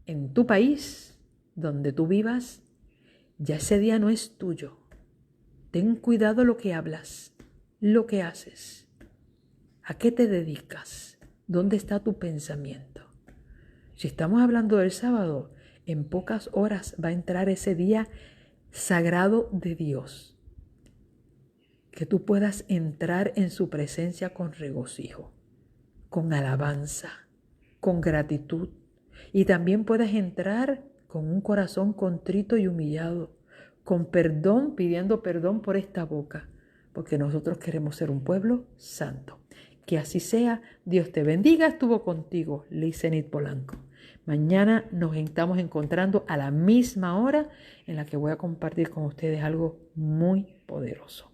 en tu país, donde tú vivas, ya ese día no es tuyo. Ten cuidado lo que hablas, lo que haces. ¿A qué te dedicas? ¿Dónde está tu pensamiento? Si estamos hablando del sábado, en pocas horas va a entrar ese día sagrado de Dios. Que tú puedas entrar en su presencia con regocijo, con alabanza, con gratitud. Y también puedes entrar con un corazón contrito y humillado, con perdón, pidiendo perdón por esta boca, porque nosotros queremos ser un pueblo santo. Que así sea. Dios te bendiga. Estuvo contigo Lizenit Polanco. Mañana nos estamos encontrando a la misma hora en la que voy a compartir con ustedes algo muy poderoso.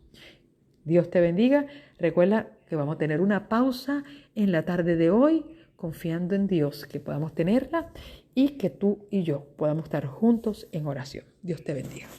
Dios te bendiga. Recuerda que vamos a tener una pausa en la tarde de hoy, confiando en Dios que podamos tenerla y que tú y yo podamos estar juntos en oración. Dios te bendiga.